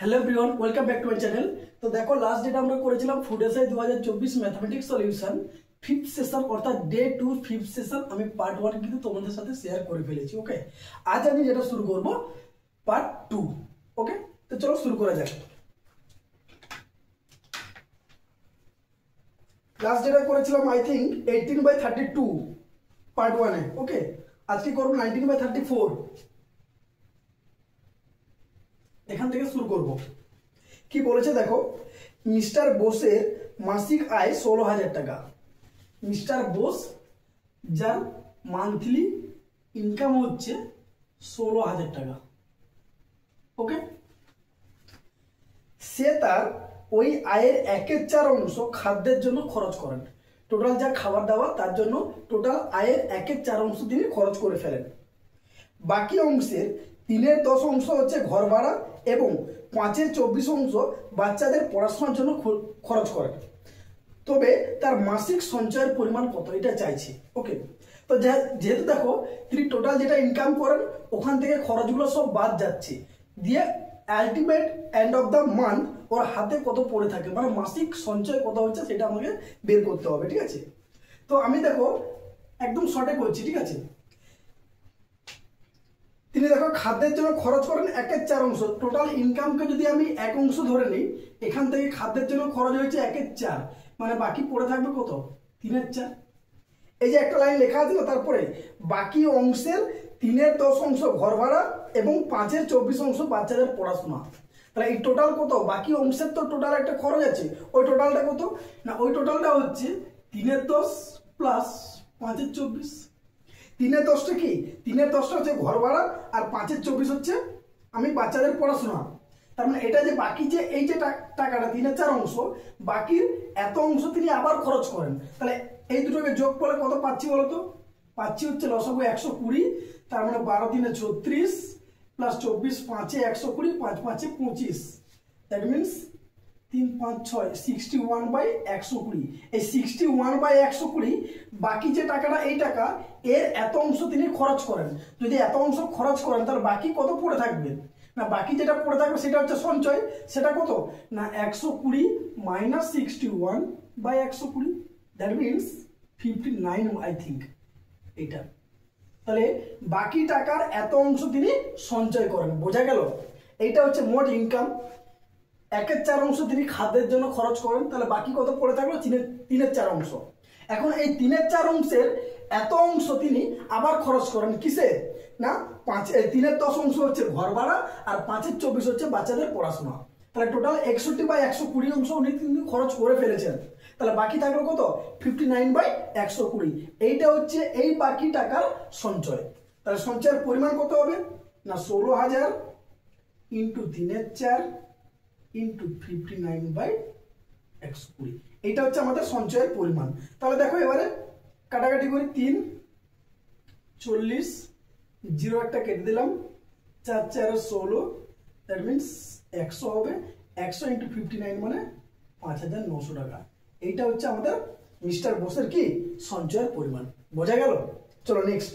Hello everyone welcome back to my channel. तो देखो last date আমরা করেছিলাম food SI 2024 mathematics solution 5th session অর্থাৎ ডে 2 5th সেশন আমি পার্ট 1 কিন্তু তোমাদের সাথে শেয়ার করে ফেলেছি। ওকে, আজ আমি যেটা শুরু করব পার্ট 2। ওকে, তো চলো শুরু করা যাক। লাস্ট ডেটা করেছিলাম আই থিংক 18/32 পার্ট 1 এ। ওকে, আজকে করব 19/34। এখান থেকে শুরু করব। কি বলেছে দেখো, মিস্টার বোসের মাসিক আয় 16,000 টাকা। মিস্টার বোস যার মান্থলি ইনকাম হচ্ছে 16,000 টাকা। ওকে, সে তার ওই আয়ের 1/4 অংশ খাদ্যের জন্য খরচ করেন। টোটাল যা খাবার দাবার তার জন্য টোটাল আয়ের 1/4 অংশ তিনি খরচ করে ফেলেন। বাকি অংশের 3/10 অংশ হচ্ছে ঘর ভাড়া এবং 5/24 অংশ বাচ্চাদের পড়াশোনার জন্য খরচ করেন। তবে তার মাসিক সঞ্চয়ের পরিমাণ কত এটা চাইছে। ওকে, তো যেহেতু দেখো তিনি টোটাল যেটা ইনকাম করেন ওখান থেকে খরচগুলো সব বাদ যাচ্ছে, দিয়ে ultimate end of the month ওর হাতে কত পড়ে থাকে, মানে মাসিক সঞ্চয় কত হচ্ছে সেটা আমাকে বের করতে হবে। ঠিক আছে, তো আমি দেখো একদম শর্টে করছি। ঠিক আছে, তিনি দেখো খাদ্যের জন্য খরচ করেন 1/4 অংশ। টোটাল ইনকামকে যদি আমি 1 অংশ ধরে নিই, এখান থেকে খাদ্যের জন্য খরচ হয়েছে 1/4, মানে বাকি পড়ে থাকবে কত 3/4। এই যে একটা লাইন লেখা আছে না, তারপরে বাকি অংশের 3/10 অংশ ঘর ভাড়া এবং 5/24 অংশ বাচ্চাদের পড়াশোনা। তাহলে এই টোটাল কত, বাকি অংশের তো টোটাল একটা খরচ আছে, ওই টোটালটা কত না, ওই টোটালটা হচ্ছে 3/10 প্লাস 5/24। 3/10টা কি, 3/10টা হচ্ছে ঘর ভাড়া আর 5/24 হচ্ছে আমি বাচ্চাদের পড়াশোনা। তার মানে এটা যে বাকি যে এই যে টাকাটা 3/4 অংশ, বাকির এত অংশ তিনি আবার খরচ করেন। তাহলে এই দুটোকে যোগ করে কত পাচ্ছি বলতো, পাচ্ছি হচ্ছে লসাগু 120। তার মানে 12 × 3 = 36 প্লাস 24 5 × 120 5 × 5 = 25। That means 3 5 6 61/120। এই 61/120 বাকি যে টাকাটা এই টাকা এর এত অংশ তিনি খরচ করেন। যদি এত অংশ খরচ করেন তাহলে বাকি কত পড়ে থাকবে না, বাকি যেটা পড়ে থাকবে সেটা হচ্ছে সঞ্চয়। সেটা কত না 120 - 61/120, দ্যাট মিনস 59 আই থিঙ্ক এটা। তাহলে বাকি টাকার এত অংশ তিনি সঞ্চয় করেন। বোঝা গেল, এইটা হচ্ছে মোট ইনকাম। 1/4 অংশ তিনি খাদ্যের জন্য খরচ করেন, তাহলে বাকি কত পড়ে থাকলো 3/4 অংশ। এখন এই 3/4 অংশের এত অংশ তিনি আবার খরচ করেন কিসে না 3/10 অংশ হচ্ছে ঘর ভাড়া আর 5/24 হচ্ছে বাচ্চাদের পড়াশোনা। তাহলে টোটাল 61/120 অংশ উনি কিন্তু খরচ করে ফেলেছেন। তাহলে বাকি থাকলো কত 59/120। এইটা হচ্ছে এই বাকি টাকার সঞ্চয়। তাহলে সঞ্চয়ের পরিমাণ কত হবে না 16,000 × 3/4 × 59/120। এইটা হচ্ছে আমাদের সঞ্চয়ের পরিমাণ। তাহলে দেখো এবারে কাটাকাটি করি, 3 40 0 একটা কেটে দিলাম, 4 4 16, দ্যাট মিনস 100 হবে। 100 × 59 মানে 5,900 টাকা। এইটা হচ্ছে আমাদের মিস্টার বোসের কি সঞ্চয়ের পরিমাণ। বোঝা গেল? চলো নেক্সট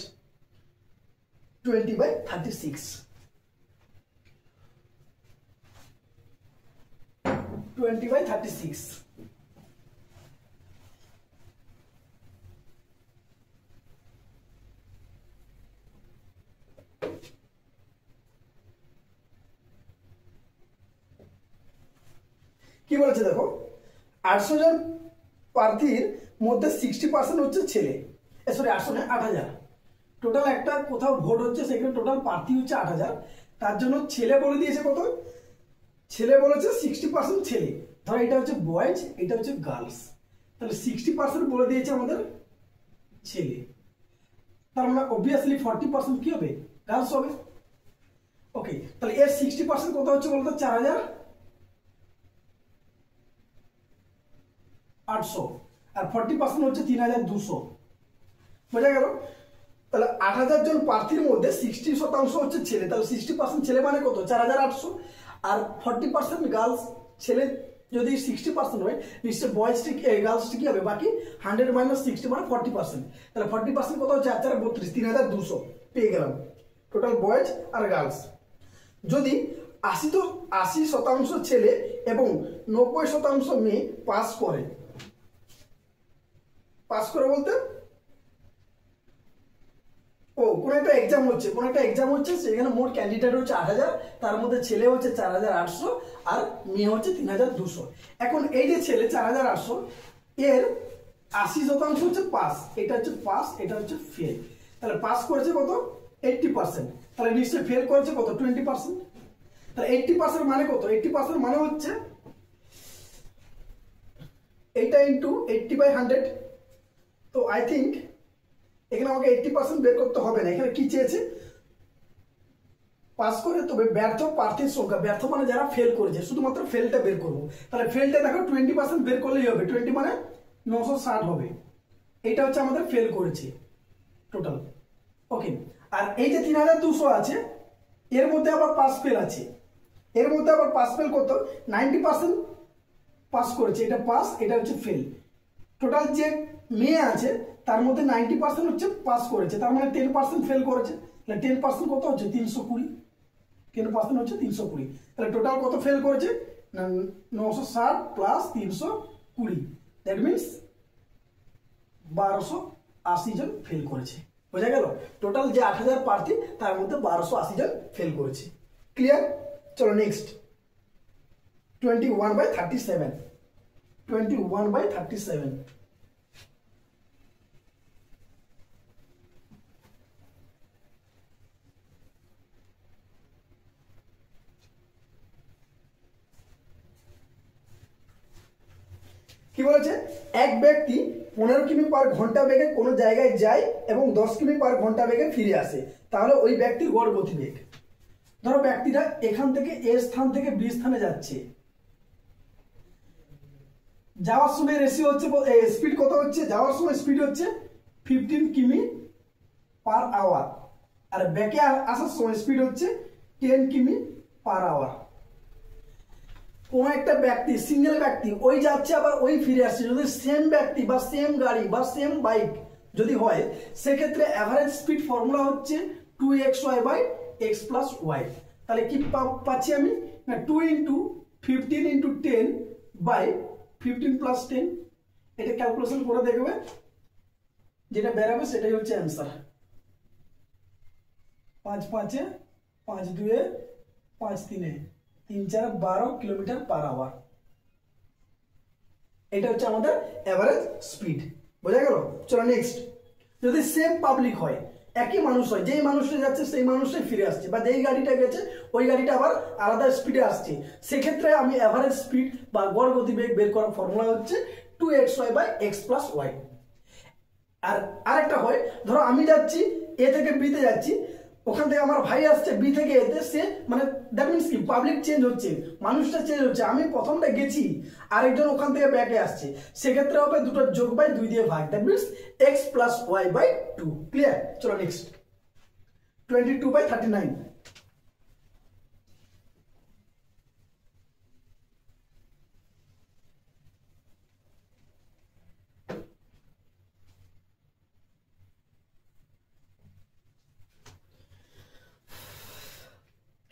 20/36। 20/36 কি বলেছে দেখো, 800 জন প্রার্থীর মধ্যে 60% হচ্ছে ছেলে। সরি 800 না 8,000। টোটাল একটা কোথাও ভোট হচ্ছে, সেখানে টোটাল প্রার্থী হচ্ছে 8,000। তার জন্য ছেলে বলে দিয়েছে কত, ছেলে বলেছে 60% ছেলে। ধরো এটা হচ্ছে বয়েজ, এটা হচ্ছে গার্লস। তাহলে 60% বলে দিয়েছে আমাদের ছেলে, তার মানে অবভিয়াসলি 40% কি হবে গার্লস হবে। ওকে, তাহলে এর 60% কত হচ্ছে বলতো 4,800 আর 40% হচ্ছে 3,200। বোঝা গেল? তাহলে 8,000 জন প্রার্থীর মধ্যে 60% হচ্ছে ছেলে। তাহলে 60% ছেলে মানে কত 4,800, আর 40% গার্লস। ছেলে যদি 60% হয় নিশ্চয় বয়েজটি গার্লসটি কি হবে, বাকি 100 - 60 মানে 40%। তাহলে 40% কত হচ্ছে 4 4 32, 3,200 পেয়ে গেলাম টোটাল বয়েজ আর গার্লস। যদি 80% ছেলে এবং 90% মেয়ে পাস করে। পাস করে বলতে কোন একটা এক্সাম হচ্ছে সেখানে মোট ক্যান্ডিডেট হচ্ছে 8000, তার মধ্যে ছেলে হচ্ছে 4800 আর মেয়ে হচ্ছে 3200। এখন এই যে ছেলে 4800 এর 80% হচ্ছে পাস, এটা হচ্ছে পাস, এটা হচ্ছে ফেল। তাহলে পাস করেছে কত 80%, তাহলে নিশ্চয়ই ফেল করেছে কত 20%। তাহলে 80% মানে কত, 80% মানে হচ্ছে এইটা ইন্টু 80/100। তো আই থিঙ্ক এখানে আমাকে 80% বের করতে হবে না। এখানে কি চেয়েছে, পাস করে তবে ব্যর্থ প্রার্থীর সংখ্যা, ব্যর্থ মানে যারা ফেল করেছে, শুধুমাত্র ফেলটা বের করবো। তাহলে ফেলটা দেখো 20% বের করলেই হবে, 20 মানে 960 হবে। এইটা হচ্ছে আমাদের ফেল করেছে টোটাল। ওকে, আর এই যে 3200 আছে এর মধ্যে আবার পাস ফেল আছে, এর মধ্যে আবার পাস ফেল কত 90% পাস করেছে, এটা পাস, এটা হচ্ছে ফেল। টোটাল যে মেয়ে আছে তার মধ্যে 90% হচ্ছে পাস করেছে, তার মানে 10% ফেল করেছে। তাহলে 10% কত হচ্ছে 320, 10% হচ্ছে 320। তাহলে টোটাল কত ফেল করেছে 960 প্লাস 320, দ্যাট মিনস 1280 জন ফেল করেছে। বোঝা গেল, টোটাল যে 8000 প্রার্থী তার মধ্যে 1280 জন ফেল করেছে। ক্লিয়ার? চলো নেক্সট 21/37। 21/37 কি বলেছে, এক ব্যক্তি 15 কিমি পার ঘন্টা বেগে কোনো জায়গায় যায় এবং 10 কিমি পার ঘন্টা বেগে ফিরে আসে, তাহলে ওই ব্যক্তির গড় গতিবেগ। ধরো ব্যক্তিটা এখান থেকে এ স্থান থেকে বি স্থানে যাচ্ছে, যাওয়ার সময় রেশিও হচ্ছে স্পিড কত হচ্ছে, যাওয়ার সময় স্পিড হচ্ছে 15 কিমি পার আওয়ার, আর ব্যাকে আসার সময় স্পিড হচ্ছে 10 কিমি পার আওয়ার। কোন একটা ব্যক্তি, সিঙ্গেল ব্যক্তি ওই যাচ্ছে আবার ওই ফিরে আসছে, যদি সেম ব্যক্তি বা সেম গাড়ি বা সেম বাইক যদি হয়, সেক্ষেত্রে অ্যাভারেজ স্পিড ফর্মুলা হচ্ছে 2xy/x + y। তাহলে কি পাচ্ছি আমি না, 2 × 15 × 10/15 + 10। এটা ক্যালকুলেশন করে দেখবে, যেটা বেরাবে সেটাই হচ্ছে অ্যান্সার। 5 5 5 2 5 3 3 4 12 kilometre per hour. এটা হচ্ছে আমাদের এভারেজ স্পিড। বোঝা গেল? চলো নেক্সট, যদি সেম পাবলিক হয়, একই মানুষ হয়, যেই মানুষটা যাচ্ছে সেই মানুষটাই ফিরে আসছে, বা যেই গাড়িটা গেছে ওই গাড়িটা আবার আলাদা স্পিডে আসছে, সেক্ষেত্রে আমি এভারেজ স্পিড বা গড় গতিবেগ বের করার ফর্মুলা হচ্ছে 2xy/x + y। আর আরেকটা হয়, ধরো আমি যাচ্ছি এ থেকে বি তে যাচ্ছি, ওখান থেকে আমার ভাই আসছে বি থেকে এতে, সে মানে দ্যাট মিনস কি পাবলিক চেঞ্জ হচ্ছে, মানুষটা চেঞ্জ হচ্ছে, আমি প্রথমটা গেছি আরেকজন ওখান থেকে ব্যাকে আসছে, সেক্ষেত্রে হবে দুটো যোগ বাই 2 দিয়ে ভাগ, that means x + y/2। Clear? চলো নেক্সট 22/39।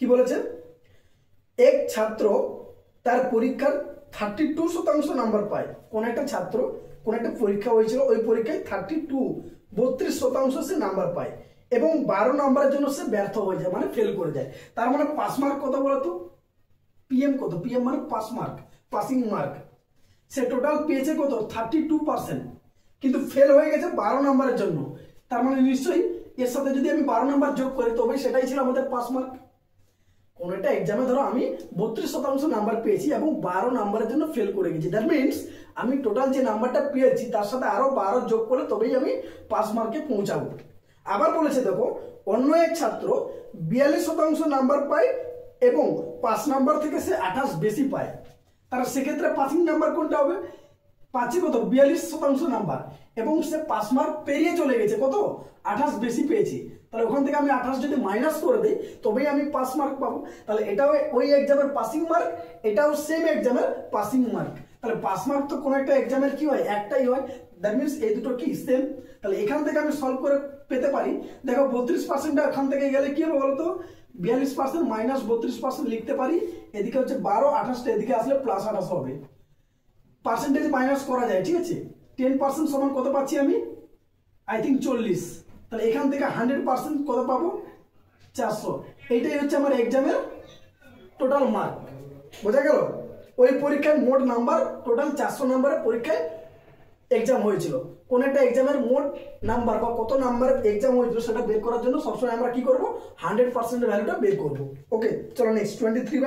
কি বলেছে, এক ছাত্র তার পরীক্ষার 32% নাম্বার পায়। কোন একটা ছাত্র, কোন একটা পরীক্ষা হয়েছিল, ওই পরীক্ষায় 32% সে নাম্বার পায় এবং 12 নাম্বারের জন্য সে ব্যর্থ হয়ে যায়, মানে ফেল করে যায়। তার মানে পাস মার্ক কত বলতো, পিএম কত, পিএম মানে পাস মার্ক, পাসিং মার্ক। সে টোটাল পেয়েছে কত 32%, কিন্তু ফেল হয়ে গেছে 12 নাম্বারের জন্য। তার মানে নিশ্চয়ই এর সাথে যদি আমি 12 নাম্বার যোগ করি তবে সেটাই ছিল আমাদের পাস মার্ক। কোন একটা এক্সামে ধরো আমি 32% নাম্বার পেয়েছি এবং 12 নাম্বারের জন্য ফেল করে গেছি, দ্যাট মিনস আমি টোটাল যে নাম্বারটা পেয়েছি তার সাথে আরো 12 যোগ করে তবেই আমি পাস মার্কে পৌঁছাবো। আবার বলেছে দেখো, অন্য এক ছাত্র 42% নাম্বার পায় এবং 5 নাম্বার থেকে সে 28 বেশি পায়, তাহলে সেক্ষেত্রে পাসিং নাম্বার কোনটা হবে, পাচ্ছে কত 42% নাম্বার এবং সে পাস মার্ক পেরিয়ে চলে গেছে, কত 28 বেশি পেয়েছি। তাহলে ওখান থেকে আমি 28 যদি মাইনাস করে দিই তবেই আমি পাস মার্ক পাবো। তাহলে এটাও ওই এক্সামের পাসিং মার্ক, এটাও সেম এক্সামের পাসিং মার্ক। তাহলে পাস মার্ক তো কোন একটা এক্সামের কি হয়, একটাই হয়, দ্যাট মিনস এই দুটো কি সেম। তাহলে এখান থেকে আমি সলভ করে পেতে পারি। দেখো 32% এখান থেকে গেলে কি হবে বলতো, 42% মাইনাস 32% লিখতে পারি, এদিকে হচ্ছে 12 28টা এদিকে আসলে প্লাস 28 হবে। পার্সেন্টেজ মাইনাস করা যায়, ঠিক আছে। 10% সমান কত পাচ্ছি আমি, আই থিঙ্ক 40। তাহলে এখান থেকে 100% কত পাবো, 400। এইটাই হচ্ছে আমার এক্সামের টোটাল মার্ক। বোঝা গেল? ওই পরীক্ষায় মোট নাম্বার টোটাল 400 নাম্বারের পরীক্ষায় এক্সাম হয়েছিল। কোন একটা এক্সামের মোট নাম্বার বা কত নাম্বারের এক্সাম হয়েছিল সেটা বের করার জন্য সবসময় আমরা কি করব, 100% এর ভ্যালুটা বের করব। ওকে, চলো নেক্সট 23/41।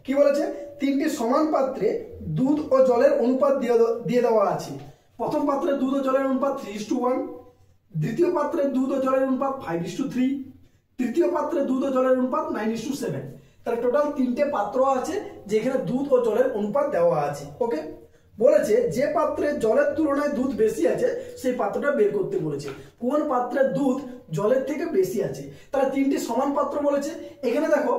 কি বলেছে, তিনটি সমান পাত্রে দুধ ও জলের অনুপাত দিয়ে দেওয়া আছে। প্রথম পাত্রে দুধ ও জলের অনুপাত 3:1, দ্বিতীয় পাত্রে দুধ ও জলের অনুপাত 5:3, তৃতীয় পাত্রে দুধ ও জলের অনুপাত 9:7। তাহলে টোটাল তিনটে পাত্র আছে যেখানে দুধ ও জলের অনুপাত দেওয়া আছে। ওকে, বলেছে যে পাত্রে জলের তুলনায় দুধ বেশি আছে সেই পাত্রটা বের করতে বলেছে। কোন পাত্রে দুধ জলের থেকে বেশি আছে, তাহলে তিনটি সমান পাত্র বলেছে। এখানে দেখো,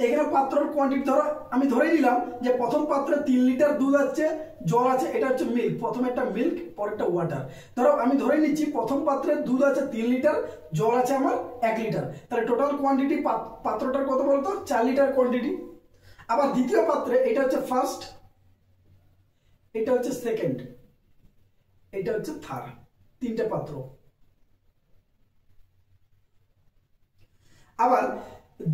এখানে পাত্রের কোয়ান্টিটি ধরো আমি ধরে নিলাম যে প্রথম পাত্রে 3 লিটার দুধ আছে, জল আছে, এটা হচ্ছে মিল্ক। প্রথমে একটা মিল্ক, পরেরটা ওয়াটার। ধরো আমি ধরে নিচ্ছি প্রথম পাত্রে দুধ আছে 3 লিটার, জল আছে আমার 1 লিটার। তাহলে টোটাল কোয়ান্টিটি পাত্রটার কত বলতো, 4 লিটার কোয়ান্টিটি। আবার দ্বিতীয় পাত্রে এটা হচ্ছে ফার্স্ট, এটা হচ্ছে সেকেন্ড, এটা হচ্ছে থার্ড, তিনটে পাত্র। আবার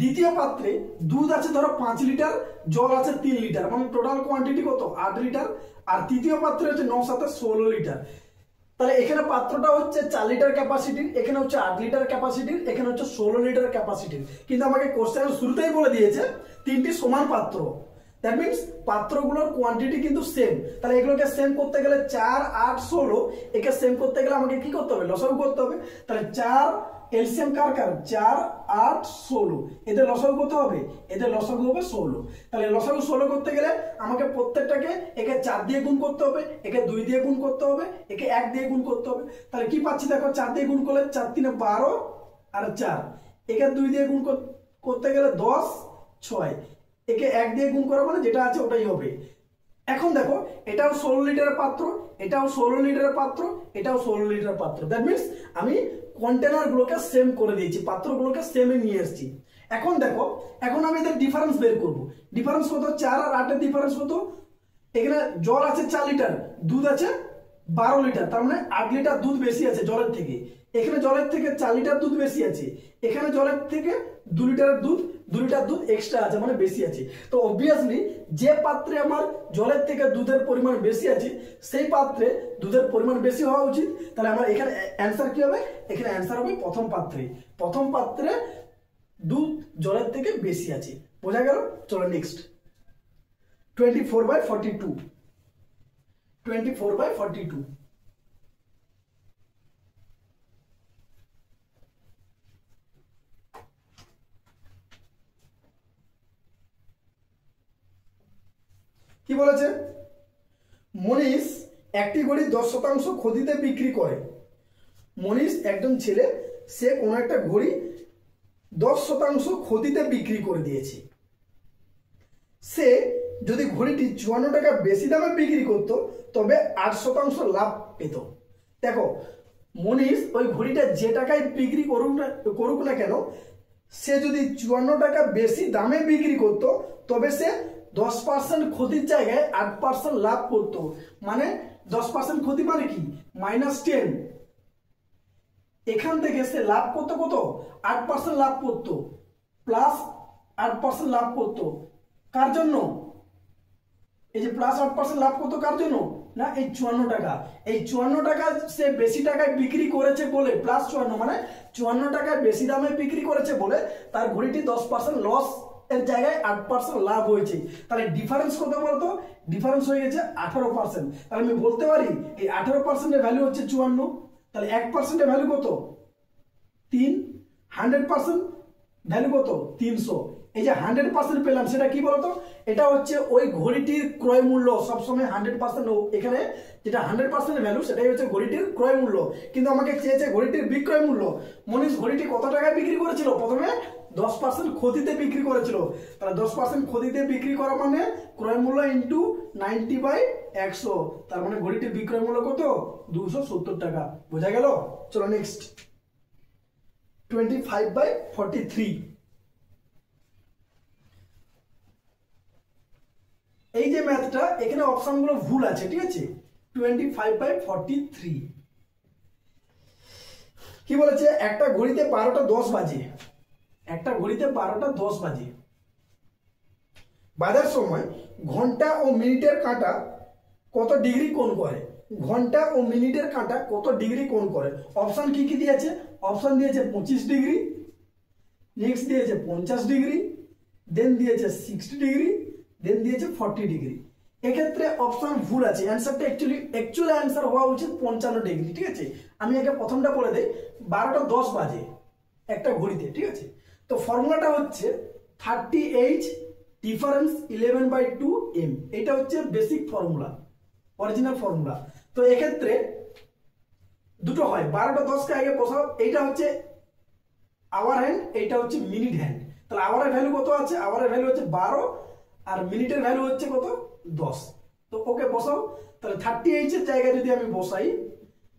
দ্বিতীয় পাত্রে দুধ আছে ধরো 5 লিটার, জল আছে 3 লিটার, মানে টোটাল কোয়ান্টিটি কত, 8 লিটার। আর তৃতীয় পাত্রে হচ্ছে 9 7 16 লিটার। তাহলে এখানে পাত্রটা হচ্ছে 4 লিটার ক্যাপাসিটির, এখানে হচ্ছে 8 লিটার ক্যাপাসিটির, এখানে হচ্ছে 16 লিটার ক্যাপাসিটির। কিন্তু আমাকে কোশ্চেনের শুরুতেই বলে দিয়েছে তিনটি সমান পাত্র। দ্যাট মিনস পাত্রগুলোর কোয়ান্টিটি কিন্তু সেম। তাহলে এগুলোকে সেম করতে গেলে 4 8 16, একে সেম করতে গেলে আমাকে কি করতে হবে, লসাগু করতে হবে। তাহলে 4 এলসিএম কার কার, 4 8 16, এদের লসাগু কত হবে, এদের লসাগু হবে 16। তাহলে লসাগু 16 করতে গেলে আমাকে প্রত্যেকটাকে একে 4 দিয়ে গুণ করতে হবে, একে 2 দিয়ে গুণ করতে হবে, একে 1 দিয়ে গুণ করতে হবে। তাহলে কি পাচ্ছি দেখো, 4 দিয়ে গুণ করলে 4 3 12 আর 4, একে 2 দিয়ে গুণ করতে গেলে 10 6, একে 1 দিয়ে গুণ করা মানে যেটা আছে ওটাই হবে। এখন দেখো এটাও 16 লিটারের পাত্র, এটাও 16 লিটারের পাত্র, এটাও 16 লিটারের পাত্র। দ্যাট মিনস আমি কন্টেনার গুলোকে সেম করে দিয়েছি, পাত্রগুলোকে সেমে নিয়ে এসেছি। এখন দেখো, এখন আমি এদের ডিফারেন্স বের করব। ডিফারেন্স কত, 4 আর 8 এর ডিফারেন্স কত। এখানে জল আছে 4 লিটার, দুধ আছে 12 লিটার, তার মানে 8 লিটার দুধ বেশি আছে জলের থেকে। এখানে জলের থেকে 4 লিটার দুধ বেশি আছে, এখানে জলের থেকে 2 লিটারের দুধ, 2 লিটার দুধ এক্সট্রা আছে, মানে বেশি আছে। তো অবভিয়াসলি যে পাত্রে আমার জলের থেকে দুধের পরিমাণ বেশি আছে সেই পাত্রে দুধের পরিমাণ বেশি হওয়া উচিত। তাহলে আমার এখানে অ্যান্সার কি হবে, এখানে অ্যান্সার হবে প্রথম পাত্রে। প্রথম পাত্রে দুধ জলের থেকে বেশি আছে। বোঝা গেল? চলো নেক্সট 24/42। 24/42 কি বলেছে, মনীষ একটি ঘড়ি 10% ক্ষতিতে বিক্রি করে। মনীষ একজন ছেলে, সে কোনো একটা ঘড়ি 10% ক্ষতিতে বিক্রি করে দিয়েছে। সে যদি ঘড়িটি 54 টাকা বেশি দামে বিক্রি করত তবে 8% লাভ পেত। দেখো মনীষ ওই ঘড়িটা যে টাকায় বিক্রি করুক না কেন, সে যদি 54 টাকা বেশি দামে বিক্রি করত তবে সে 10% ক্ষতির জায়গায় 8% লাভ করতো। মানে 10% ক্ষতি মানে কি, -10। এখান থেকে সে লাভ করতো কত, 8% লাভ করতো, প্লাস 8% লাভ করতো। কার জন্য, এই যে প্লাস 8% লাভ করতো কার জন্য না, এই 54 টাকা। এই 54 টাকা সে বেশি টাকায় বিক্রি করেছে বলে, প্লাস 54 মানে 54 টাকায় বেশি দামে বিক্রি করেছে বলে তার ঘড়িটি 10% লস এর জায়গায় 8% লাভ হয়েছে। তাহলে ডিফারেন্স কত বলতো, ডিফারেন্স হয়ে গেছে 18%। তাহলে আমি বলতে পারি এই 18% এর ভ্যালু হচ্ছে 54। তাহলে 1% এর ভ্যালু কত, 3। 100% ভ্যালু কত, 300। এই যে 100% পেলাম সেটা কি বলতো, এটা হচ্ছে ওই ঘড়িটির ক্রয় মূল্য। সবসময় 100%, এখানে যেটা 100% ভ্যালু সেটাই হচ্ছে ঘড়িটির ক্রয় মূল্য। কিন্তু আমাকে চেয়েছে ঘড়িটির বিক্রয় মূল্য। মনীষ ঘড়িটি কত টাকায় বিক্রি করেছিল, প্রথমে 10% ক্ষতিতে বিক্রি করেছিল, তাহলে 10% ক্ষতিতে বিক্রি করা মানে ক্রয় মূল্য ইন্টু 90/100, তার মানে ঘড়িটির বিক্রয় মূল্য কত? 270 টাকা। বোঝা গেল? চলো নেক্সট 25/43। এই যে ম্যাথটা, এখানে অপশনগুলো ভুল আছে, ঠিক আছে? 25/43 কি বলেছে? একটা ঘড়িতে 12টা 10 বাজে, একটা ঘড়িতে 12টা 10 বাজে বাজার সময় ঘন্টা ও মিনিটের কাঁটা কত ডিগ্রি কোণ করে? ঘন্টা ও মিনিটের কাঁটা কত ডিগ্রি কোণ করে? অপশন কি কি দিয়েছে? অপশন দিয়েছে 25 ডিগ্রি, নেক্সট দিয়েছে 50 ডিগ্রি, দেন দিয়েছে 60 ডিগ্রি, দেন দিয়েছে 40 ডিগ্রি। এক্ষেত্রে অপশন ভুল আছে, অ্যান্সারটা অ্যাকচুয়ালি অ্যান্সার হওয়া উচিত 55 ডিগ্রি, ঠিক আছে? আমি আগে প্রথমটা বলে দেই, 12টা 10 বাজে একটা ঘড়িতে, ঠিক আছে? তো ফর্মুলাটা হচ্ছে 30H ডিফারেন্স 11/2 m, এটা হচ্ছে বেসিক ফর্মুলা, অরিজিনাল ফর্মুলা। তো এক্ষেত্রে দুটো হয়, 12টা 10কে আগে বসাও, এইটা হচ্ছে আওয়ার হ্যান্ড, এইটা হচ্ছে মিনিট হ্যান্ড। তাহলে আওয়ারের ভ্যালু কত আছে? আওয়ারের ভ্যালু হচ্ছে 12 আর মিনিটের ভ্যালু হচ্ছে কত? 10। তো ওকে বসাও। তাহলে 30H এর জায়গায় যদি আমি বসাই,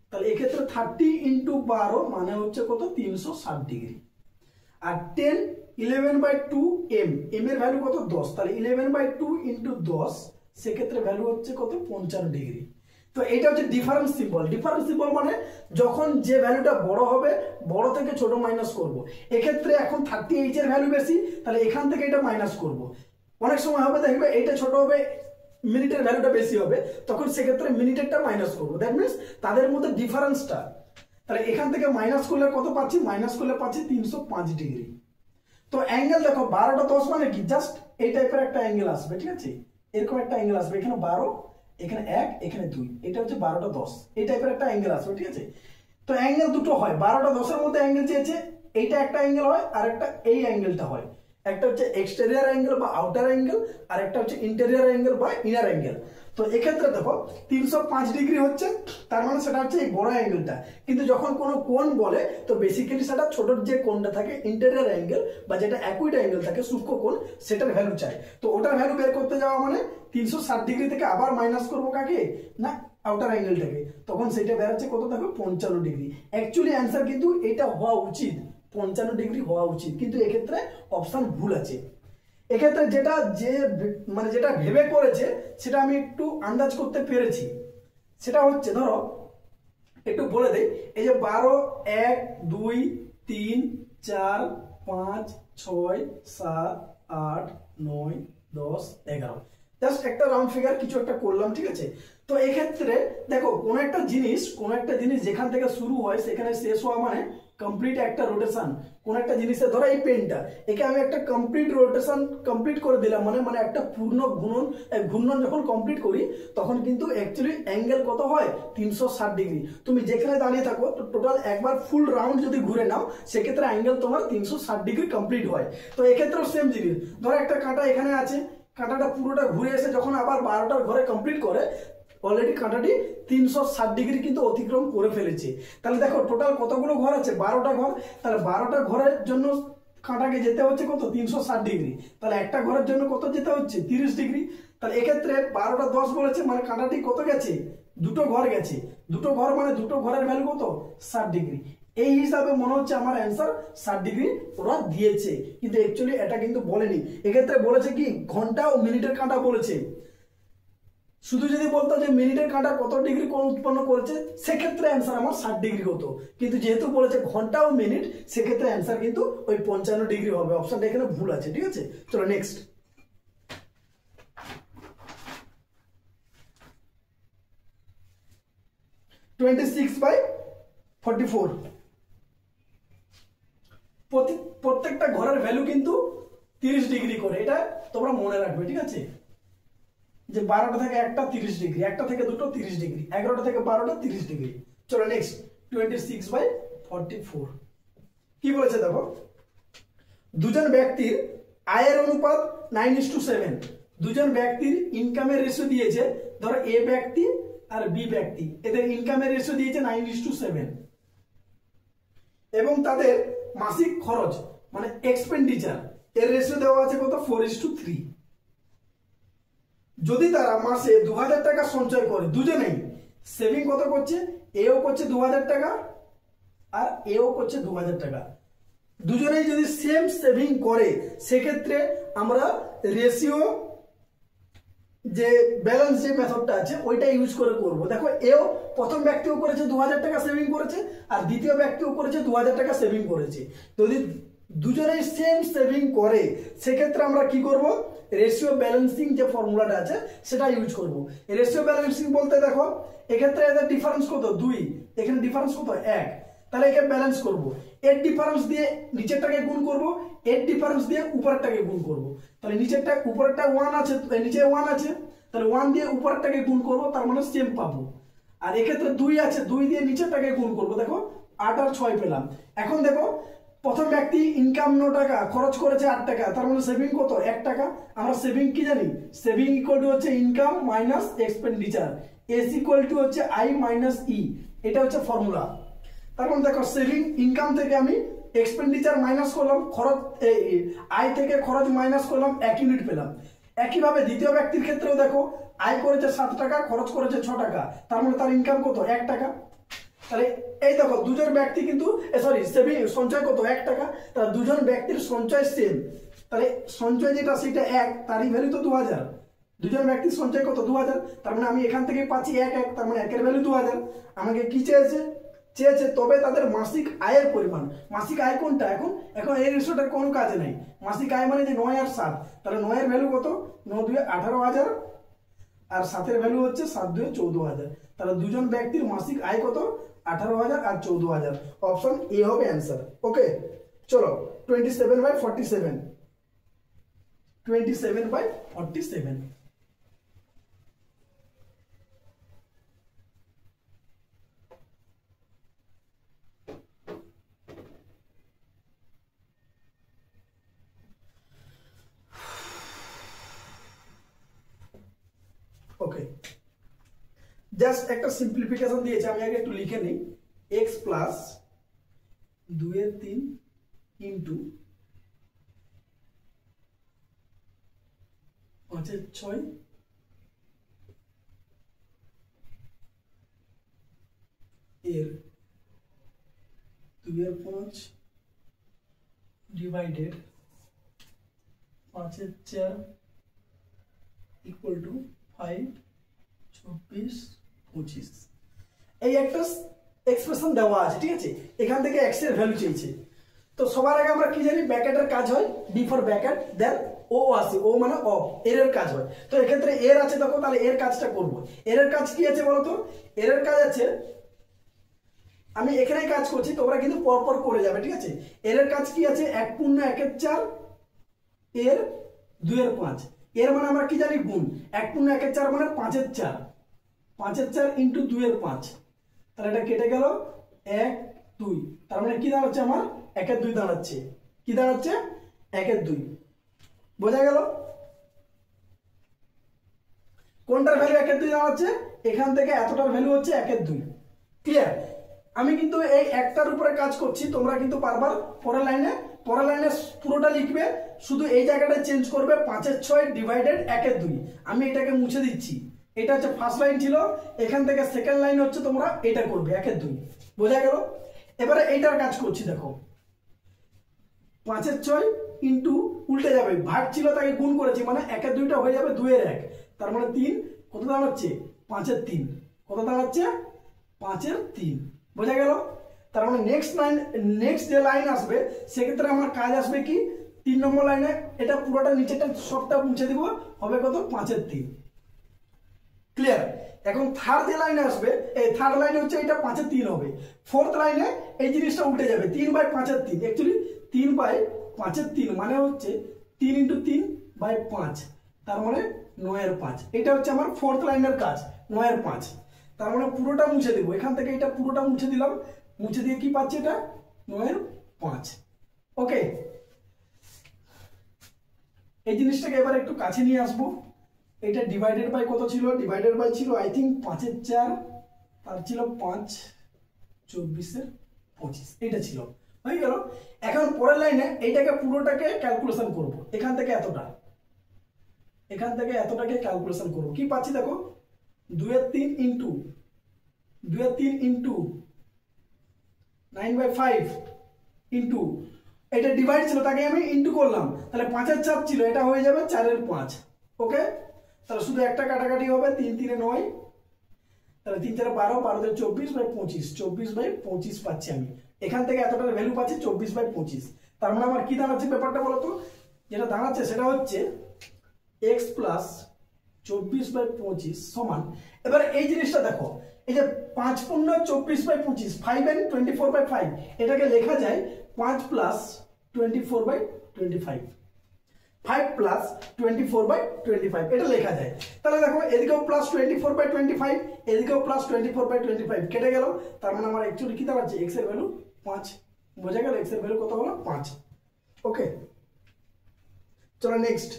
তাহলে এক্ষেত্রে 30 × 12 মানে হচ্ছে কত? 360 ডিগ্রি। আর 10 11/2 m, m এর ভ্যালু কত? 10, তাহলে 11/2 × 10 সেক্ষেত্রে ভ্যালু হচ্ছে কত? 55 ডিগ্রি। তো এটা হচ্ছে ডিফারেন্স সিম্বল। ডিফারেন্স সিম্বল মানে যখন যে ভ্যালুটা বড় হবে, বড় থেকে ছোট মাইনাস করব। এক্ষেত্রে এখন 30H এর ভ্যালু বেশি, তাহলে এখান থেকে এটা মাইনাস করব। অনেক সময় হবে দেখবে এটা ছোট হবে, মিনিটের ভ্যালুটা বেশি হবে, তখন সেক্ষেত্রে মিনিটেরটা মাইনাস করবো। দ্যাট মিনস তাদের মধ্যে ডিফারেন্সটা, তাহলে এখান থেকে মাইনাস করলে কত পাচ্ছি? মাইনাস করলে পাচ্ছি 305 ডিগ্রি। তো অ্যাঙ্গেল দেখো 12টা 10 মানে কি? জাস্ট এই টাইপের একটা অ্যাঙ্গেল আসবে, ঠিক আছে? এরকম একটা অ্যাঙ্গেল আসবে, এখানে 12, এখানে 1, এখানে 2, এটা হচ্ছে 12টা 10, এই টাইপের একটা অ্যাঙ্গেল আসবে, ঠিক আছে? তো অ্যাঙ্গেল দুটো হয়, 12টা 10-এর মধ্যে অ্যাঙ্গেল চেয়েছে, এইটা একটা অ্যাঙ্গেল হয় আর একটা এই অ্যাঙ্গেলটা হয়। একটা হচ্ছে এক্সটেরিয়র অ্যাঙ্গেল বা আউটার অ্যাঙ্গেল, আর একটা হচ্ছে ইন্টেরিয়র অ্যাঙ্গেল বা ইনার অ্যাঙ্গেল। তো এক্ষেত্রে দেখো 305 ডিগ্রি হচ্ছে, তার মানে সেটা হচ্ছে এই বড় অ্যাঙ্গেলটা। কিন্তু যখন কোনো কোণ বলে তো বেসিক্যালি সেটা ছোটর যে কোণটা থাকে ইন্টেরিয়র অ্যাঙ্গেল বা যেটা অ্যাকুইট অ্যাঙ্গেল থাকে, সূক্ষ্ম কোণ, সেটার ভ্যালু চাই। তো ওটার ভ্যালু বের করতে যাওয়া মানে 360 ডিগ্রি থেকে আবার মাইনাস করবো কাকে? না, আউটার অ্যাঙ্গেলটাকে। তখন সেটা বেরোচ্ছে কত? দেখো 55 ডিগ্রি। অ্যাকচুয়ালি অ্যান্সার কিন্তু এটা হওয়া উচিত 55 ডিগ্রি হওয়া উচিত, কিন্তু এক্ষেত্রে অপশন ভুল আছে। এক্ষেত্রে যেটা ভেবে করেছে সেটা আমি একটু আন্দাজ করতে পেরেছি। সেটা হচ্ছে, ধরো একটু বলে দেই, এই যে 12, 1, 2, 3, 4, 5, 6, 7, 8, 9, 10, 11, জাস্ট একটা রাউন্ড ফিগার কিছু একটা করলাম, ঠিক আছে? তো এক্ষেত্রে দেখো কোন একটা জিনিস যেখান থেকে শুরু হয় সেখানে শেষ হওয়া মানে কমপ্লিট একটা রোটেশন। কোন একটা জিনিসের, ধরো এই পেনটা, একে আমি একটা কমপ্লিট রোটেশন কমপ্লিট করে দিলাম, মানে একটা পূর্ণ ঘূর্ণন যখন কমপ্লিট করি তখন কিন্তু অ্যাকচুয়ালি অ্যাঙ্গেল কত হয়? 360 ডিগ্রি। তুমি যেখানে দাঁড়িয়ে থাকো তো টোটাল একবার ফুল রাউন্ড যদি ঘুরে নাও সেক্ষেত্রে অ্যাঙ্গেল তোমার 360 ডিগ্রি কমপ্লিট হয়। তো এক্ষেত্রেও সেম জিনিস, ধরো একটা কাঁটা এখানে আছে, কাঁটাটা পুরোটা ঘুরে এসে যখন আবার 12টার ঘরে কমপ্লিট করে, অলরেডি কাঁটাটি 360 ডিগ্রি কিন্তু অতিক্রম করে ফেলেছে। তাহলে দেখো টোটাল কতগুলো ঘর আছে? 12টা ঘর। তাহলে 12টা ঘরের জন্য কাঁটাকে যেতে হচ্ছে কত? 360 ডিগ্রি। তাহলে একটা ঘরের জন্য কত যেতে হচ্ছে? 30 ডিগ্রি। তাহলে এক্ষেত্রে 12টা 10 বলেছে, মানে কাঁটাটি কত গেছে? দুটো ঘর গেছে। দুটো ঘর মানে দুটো ঘরের ভ্যালু কত? 60 ডিগ্রি। এই হিসাবে মনে হচ্ছে আমার অ্যান্সার 60 ডিগ্রি ওরা দিয়েছে, কিন্তু অ্যাকচুয়ালি এটা কিন্তু বলেনি। এক্ষেত্রে বলেছে কি? ঘন্টা ও মিনিটের কাঁটা বলেছে। শুধু যদি বলতো যে মিনিটের কাঁটা কত ডিগ্রি কোণ উৎপন্ন করেছে, সেক্ষেত্রে অ্যান্সার আমার 60 ডিগ্রি হতো। কিন্তু যেহেতু বলেছে ঘন্টা ও মিনিট, সেক্ষেত্রে অ্যান্সার কিন্তু ওই 55 ডিগ্রি হবে। অপশনটা এখানে ভুল আছে, ঠিক আছে? চলো নেক্সট। (26/44) প্রত্যেকটা ঘরের ভ্যালু কিন্তু 30 ডিগ্রি করে, এটা তোমরা মনে রাখবে, ঠিক আছে? যে 12টা থেকে একটা 30 ডিগ্রি, একটা থেকে দুটো 30 ডিগ্রি, 11টা থেকে 12টা 30 ডিগ্রি। চলো নেক্সট 26/44 কি বলেছে দেখো, দুজন ব্যক্তির আয়ের অনুপাত 9:7। দুজন ব্যক্তির ইনকামের রেশিও দিয়েছে, ধরো এ ব্যক্তি আর বি ব্যক্তি, এদের ইনকামের রেশিও দিয়েছে 9:7 এবং তাদের মাসিক খরচ মানে এক্সপেন্ডিচার, এর রেশিও দেওয়া আছে কত 4:3। যদি তারা মাসে 2000 টাকা সঞ্চয় করে, দুজনেই সেভিং কত করছে, এও করছে 2000 টাকা আর এও করছে 2000 টাকা, দুজনেই যদি সেম সেভিং করে সেক্ষেত্রে আমরা রেশিও যে ব্যালেন্স যে মেথডটা আছে ওইটা ইউজ করে করব। দেখো এও প্রথম ব্যক্তিও করেছে 2000 টাকা সেভিং করেছে আর দ্বিতীয় ব্যক্তিও করেছে 2000 টাকা সেভিং করেছে। যদি দুজনেই সেম সেভিং করে সেক্ষেত্রে আমরা কি করব, রেশিও ব্যালেন্সিং যে ফর্মুলাটা আছে সেটা ইউজ করব। রেশিও ব্যালেন্সিং বলতে দেখো এক্ষেত্রে এদের ডিফারেন্স কত 2, এখানে ডিফারেন্স কত 1, তাহলে একে ব্যালেন্স করব। এর ডিফারেন্স দিয়ে নিচেরটাকে গুণ করব, এর ডিফারেন্স দিয়ে উপরেরটাকে গুণ করব। তাহলে নিচেরটা উপরেরটা 1 আছে, নিচে 1 আছে, তাহলে 1 দিয়ে উপরেরটাকে গুণ করব, তার মানে সেম পাবো। আর এক্ষেত্রে 2 আছে, 2 দিয়ে নিচেরটাকে গুণ করব, দেখো 8 আর 6 পেলাম। এখন দেখো প্রথম ব্যক্তি ইনকাম 9 টাকা, খরচ করেছে 8 টাকা, তার মানে সেভিং কত 1 টাকা। আমরা সেভিং কি জানি, সেভিং ইকুয়াল টু হচ্ছে income minus expenditure, S equal to হচ্ছে আই মাইনাস ই, এটা হচ্ছে ফর্মুলা। তার মানে দেখো সেভিং ইনকাম থেকে আমি এক্সপেন্ডিচার মাইনাস করলাম, খরচ আয় থেকে খরচ মাইনাস করলাম, 1 ইউনিট পেলাম। একইভাবে দ্বিতীয় ব্যক্তির ক্ষেত্রেও দেখো আয় করেছে 7 টাকা, খরচ করেছে 6 টাকা, তার মানে তার ইনকাম কত 1 টাকা। তাহলে এই দেখো দুজন ব্যক্তি কিন্তু সেভিং সঞ্চয় কত 1 টাকা, তাহলে দুজন ব্যক্তির সঞ্চয় সেম, তাহলে সঞ্চয় যেটা সেটা 1, তারই ভ্যালু তো 2000। দুজন ব্যক্তির সঞ্চয় কত 2000, তার মানে আমি এখান থেকে পাচ্ছি 1 1, তার মানে 1 এর ভ্যালু 2000। আমাকে কি চেয়েছে, তবে তাদের মাসিক আয়ের পরিমাণ, মাসিক আয় কোনটা, এখন এই রেশিওটা কোনো কাজে নাই। মাসিক আয় মানে যে 9 আর 7, তাহলে 9 এর ভ্যালু কত 9 2 18,000 আর 7 এর ভ্যালু হচ্ছে 7 2 14,000। তাহলে দুজন ব্যক্তির মাসিক আয় কত 18,000 আর 14,000, অপশন এ হবে অ্যান্সার। ওকে চলো 27/47, 27/47। ওকে জাস্ট একটা সিম্পলিফিকেশন দিয়েছে, আমি আগে একটু লিখে নিই। x প্লাস 2 এর 3 ইন্টু 5 এর 6 এর 2 এর 5 ডিভাইডেড 5 এর 4 ইকুয়াল টু 5 24 25। এই একটা এক্সপ্রেশন দেওয়া আছে, ঠিক আছে, এখান থেকে x এর ভ্যালু চেয়েছে। তো সবার আগে আমরা কি জানি, ব্র্যাকেটের কাজ হয় বি ফর ব্র্যাকেট, দেন ও আসে, ও মানে অফ, এর কাজ হয়। তো এক্ষেত্রে এর আছে দেখো, তাহলে এর কাজটা করব। এর কাজ কি আছে বলতো, এর কাজ আছে, আমি এখানেই কাজ করছি, তোমরা কিন্তু পরপর করে যাবে, ঠিক আছে। এর কাজ কি আছে, 1 পূর্ণ 1 এর 4 এর 2 এর 5, এর মানে আমরা কি জানি গুণ, 1 পূর্ণ 1 এর 4 মানে 5 এর 4, 5 এর 4 ইন্টু 2 এর 5, তাহলে এটা কেটে গেল 1 2, তার মানে কি দাঁড়াচ্ছে আমার 1 এর 2 দাঁড়াচ্ছে, কি দাঁড়াচ্ছে 1 এর 2, বোঝা গেল কোনটার ভ্যালু 1 এর 2 দাঁড়াচ্ছে, এখান থেকে এতটার ভ্যালু হচ্ছে 1 এর 2। ক্লিয়ার? আমি কিন্তু এই একটার উপরে কাজ করছি, তোমরা কিন্তু বারবার পরের লাইনে পুরোটা লিখবে, শুধু এই জায়গাটা চেঞ্জ করবে, 5 এর 6 ডিভাইডেড 1 এর 2। আমি এটাকে মুছে দিচ্ছি, এটা হচ্ছে ফার্স্ট লাইন ছিল, এখান থেকে সেকেন্ড লাইন হচ্ছে তোমরা এটা করবে 1 এর 2, বোঝা গেল। এবারে এইটার কাজ করছি, দেখো 5 এর 6 ইন্টু উল্টে যাবে, ভাগ ছিল তাকে গুণ করেছি, মানে 1 এর 2টা হয়ে যাবে 2 এর 1, তার মানে 3, কত দাঁড়াচ্ছে 5 এর 3, কত দাঁড়াচ্ছে 5 এর 3, বোঝা গেল। তার মানে নেক্সট যে লাইন আসবে সেক্ষেত্রে আমার কাজ আসবে কি, 3 নম্বর লাইনে এটা পুরোটা নিচেটা সবটা মুছে দিব, হবে কত 5 এর 3। ক্লিয়ার? এখন থার্ড যে লাইনে আসবে, এই থার্ড লাইনে হচ্ছে এটা 5 এর 3 হবে, ফোর্থ লাইনে এই জিনিসটা উল্টে যাবে, 3/5 এর 3, অ্যাকচুয়ালি 3/5 এর 3 মানে হচ্ছে 3 × 3/5, তার মানে 9 এর 5, এটা হচ্ছে আমার ফোর্থ লাইনের কাজ, 9 এর 5, তার মানে পুরোটা মুছে দেবো, এখান থেকে এটা পুরোটা মুছে দিলাম, মুছে দিয়ে কি পাচ্ছি, এটা 9 এর 5। ওকে, এই জিনিসটাকে এবার একটু কাছে নিয়ে আসবো। এটা ডিভাইডেড বাই কত ছিল, ডিভাইডেড বাই ছিল আই থিঙ্ক 5 এর 4, আর ছিল 5 24 এর 25, এটা ছিল। হয়ে গেল। এখন পরের লাইনে এইটাকে পুরোটাকে ক্যালকুলেশন করব, এখান থেকে এতটাকে ক্যালকুলেশন করব। কি পাচ্ছি দেখো, 2 এর 3 ইন্টু 9/5 ইন্টু এটা ডিভাইড ছিল, তাকে আমি ইন্টু করলাম, তাহলে 5-এর চাপ ছিল, এটা হয়ে যাবে 4-এর 5। ওকে, তাহলে শুধু একটা কাটাকাটি হবে, 3 3 এ 9, তাহলে 3 4 12, 12 24/25, 24/25 পাচ্ছি আমি। এখান থেকে এতটার ভ্যালু পাচ্ছি 24/25। তার মানে আমার কি দাঁড়াচ্ছে ব্যাপারটা বলো তো, যেটা দাঁড়াচ্ছে সেটা হচ্ছে x প্লাস 24/25 সমান, এবার এই জিনিসটা দেখো, এই যে 5 পূর্ণ 24/25, 5 and 24/5, এটাকে লেখা যায় 5 প্লাস 24/25, 5 প্লাস 24/25 এটা লেখা যায়। তাহলে দেখো এদিকেও প্লাস 24/25, এদিকেও প্লাস 24/25 কেটে গেল, তার মানে আমার অ্যাকচুয়ালি কি দাঁড়াচ্ছে, x এর ভ্যালু 5। বোঝা গেল x এর ভ্যালু কত হলো, 5। ওকে, চলো নেক্সট,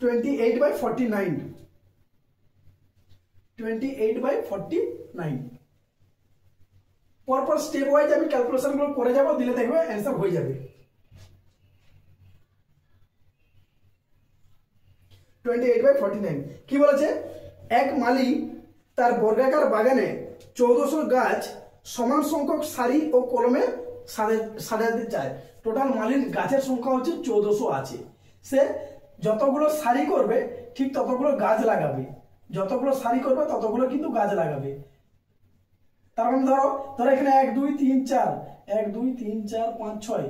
28/49, 28/49 পরপর স্টেপ ওয়াইজ আমি ক্যালকুলেশন গুলো করে যাব, দিলে দেখবে অ্যান্সার হয়ে যাবে। 28/49 কি বলেছে, এক মালি তার বর্গাকার বাগানে 1400 গাছ সমান সংখ্যক সারি ও কলমে সাজাতে চায়। টোটাল মালির গাছের সংখ্যা হচ্ছে 1400 আছে, সে যতগুলো সারি করবে ঠিক ততগুলো গাছ লাগাবে, যতগুলো সারি করবে ততগুলো কিন্তু গাছ লাগাবে। তার মানে ধরো এখানে 1 2 3 4, 1 2 3 4 5 6,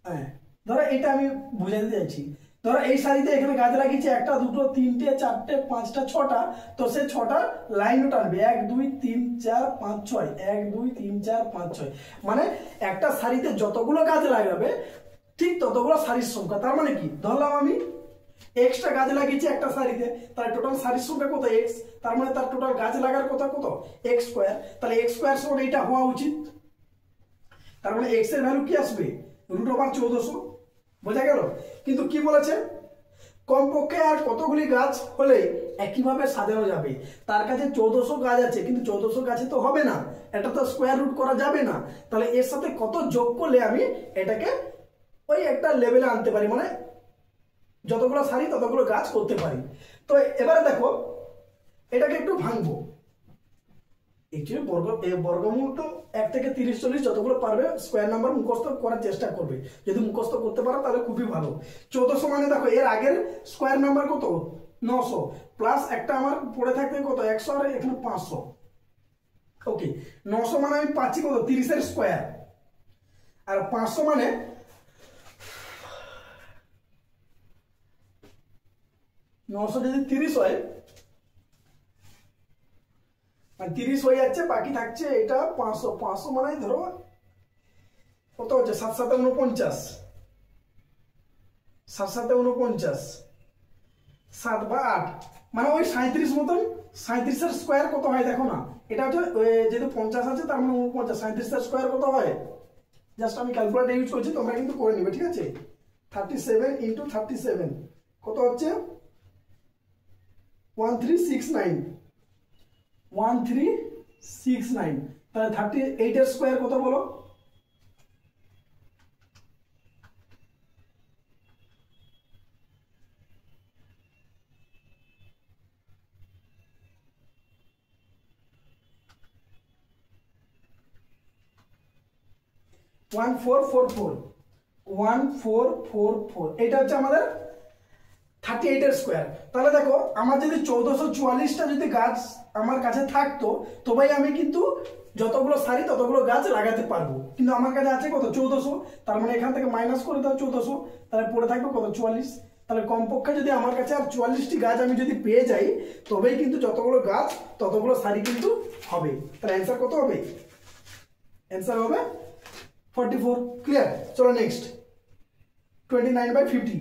হ্যাঁ ধরো এটা আমি বুঝাতে চাইছি। ধরো এই সারিতে এখানে গাছ লাগিয়েছে 1 2 3 4 5 6টা, তো সে 6টা লাইনও টানবে, 1 2 3 4 5 6, 1 2 3 4 5 6, মানে একটা সারিতে যতগুলো গাছ লাগাবে ঠিক ততগুলো সারির সংখ্যা। তার মানে কি ধরলাম আমি এক্সটা গাছ লাগিয়েছি একটা সারিতে, তাহলে টোটাল সারির সংখ্যা কত, এক্স, তার মানে তার টোটাল গাছ লাগার কথা কত, এক্স স্কোয়ার, তাহলে এক্স স্কোয়ার সমান এটা হওয়া উচিত। তার মানে এক্স এর ভ্যালু কি আসবে, √1400। বোঝা গেল। কিন্তু কি বলেছে, কমপক্ষে আর কতগুলি গাছ হলে একইভাবে সাজানো যাবে। তার কাছে 1400 গাছ আছে, কিন্তু 1400 গাছে তো হবে না, এটা তো স্কোয়ার রুট করা যাবে না, তাহলে এর সাথে কত যোগ করলে আমি এটাকে ওই একটা লেভেলে আনতে পারি, মানে যতগুলো সারি ততগুলো গাছ করতে পারি। তো এবারে দেখো এটাকে একটু ভাঙবো, বর্গমূল তো 1 থেকে 30 40 যতগুলো পারবে স্কোয়ার নাম্বার মুখস্থ করার চেষ্টা করবে, যদি মুখস্থ করতে পারো তাহলে খুবই ভালো। 1400 মানে দেখো এর আগের স্কোয়ার নাম্বার কত, 900, প্লাস একটা আমার পড়ে থাকবে কত, 100, আর এখানে 500। ওকে, 900 মানে আমি পাচ্ছি কত, 30 এর স্কোয়ার, আর 500 মানে 900 যদি 30 হয়, 30 হয়ে যাচ্ছে, বাকি থাকছে এটা 500, 500 মানে ধরো কত হচ্ছে, 7 7 49, 7 7 49, 7 বা 8 মানে ওই 37 মতন। 37 এর স্কোয়ার কত হয় দেখো না, এটা হচ্ছে যেহেতু 50 আছে তার মানে 49, 37 এর স্কোয়ার কত হয়, জাস্ট আমি ক্যালকুলেটর ইউজ করছি, তোমরা কিন্তু করে নিবে, ঠিক আছে। 37 × 37 কত হচ্ছে, 1369, 1369, তাহলে 38 এর স্কোয়ার কত বলো, 1444, 1444, এটা হচ্ছে আমাদের 38 এর স্কোয়ার। তাহলে দেখো আমার যদি 1444টা যদি গাছ আমার কাছে থাকতো, তবেই আমি কিন্তু যতগুলো সারি ততগুলো গাছ লাগাতে পারবো, কিন্তু আমার কাছে আছে কত, 1400, তার মানে এখান থেকে মাইনাস করে দাও 1400, তাহলে পড়ে থাকবে কত, 44। তাহলে কমপক্ষে যদি আমার কাছে আর 44টি গাছ আমি যদি পেয়ে যাই, তবেই কিন্তু যতগুলো গাছ ততগুলো সারি কিন্তু হবে। তাহলে অ্যান্সার কত হবে, অ্যান্সার হবে 44। ক্লিয়ার। চলো নেক্সট, 29/50,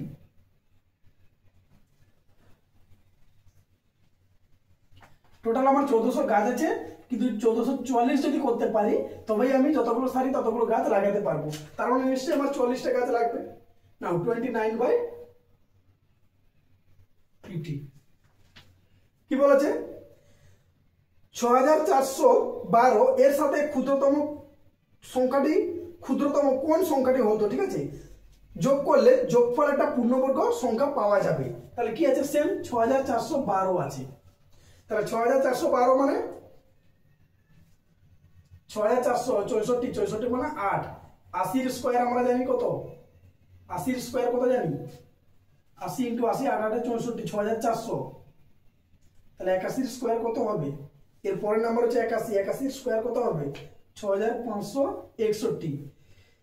টোটাল আমার 1400 গাছ আছে, কিন্তু 1444 যদি করতে পারি তবেই আমি যতগুলো সারি ততগুলো গাছ লাগাতে পারবো, তার মানে নিশ্চয়ই আমার 40টা গাছ লাগবে। নাও 29/50 কি বলেছে, 6412 এর সাথে ক্ষুদ্রতম সংখ্যাটি ক্ষুদ্রতম কোন সংখ্যাটি হতো, ঠিক আছে, যোগ করলে যোগফল একটা পূর্ণবর্গ সংখ্যা পাওয়া যাবে। তাহলে কি আছে, সেম 6412 আছে। তাহলে 6412 মানে 6464, 64 মানে 8, 80 স্কয়ার আমরা জানি কত, 80 স্কয়ার কত জানি, 80 × 80 8 8 64, 6400। তাহলে 81 স্কয়ার কত হবে, এর পরের নাম্বার হচ্ছে 81, 81 স্কয়ার কত হবে 6561।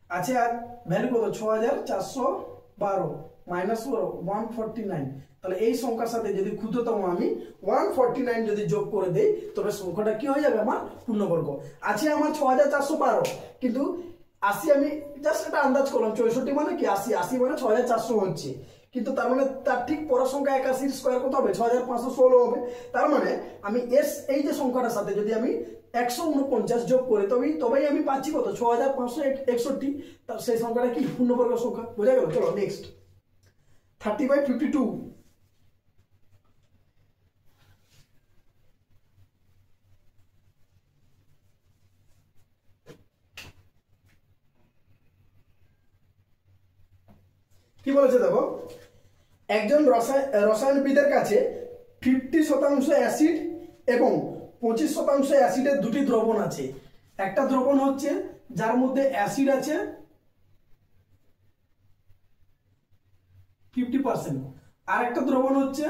আছে আর ভ্যালু কত 6412 মাইনাস 149। তাহলে এই সংখ্যার সাথে যদি ক্ষুদ্রতম আমি 149 যদি যোগ করে দেই তবে সংখ্যাটা কি হয়ে যাবে আমার পূর্ণবর্গ। আছে আমার 6412 কিন্তু 80 আমি জাস্ট এটা আন্দাজ করলাম, 64 মানে কি 80, 80 মানে 6400 হচ্ছে, কিন্তু তার মানে তার ঠিক পরের সংখ্যা 81 স্কয়ার কত হবে 6516 হবে। তার মানে আমি এই যে সংখ্যাটার সাথে যদি আমি 149 যোগ করে তবেই আমি পাচ্ছি কত 6561। তার সেই সংখ্যাটা কি পূর্ণবর্গ সংখ্যা, বোঝা গেল। চলো নেক্সট 30/52। কি বলেছে দেখো, একজন রসায়নবিদের কাছে 50% অ্যাসিড এবং 25% অ্যাসিডের দুটি দ্রবণ আছে। একটা দ্রবণ হচ্ছে যার মধ্যে অ্যাসিড আছে 50%, আর একটা দ্রবণ হচ্ছে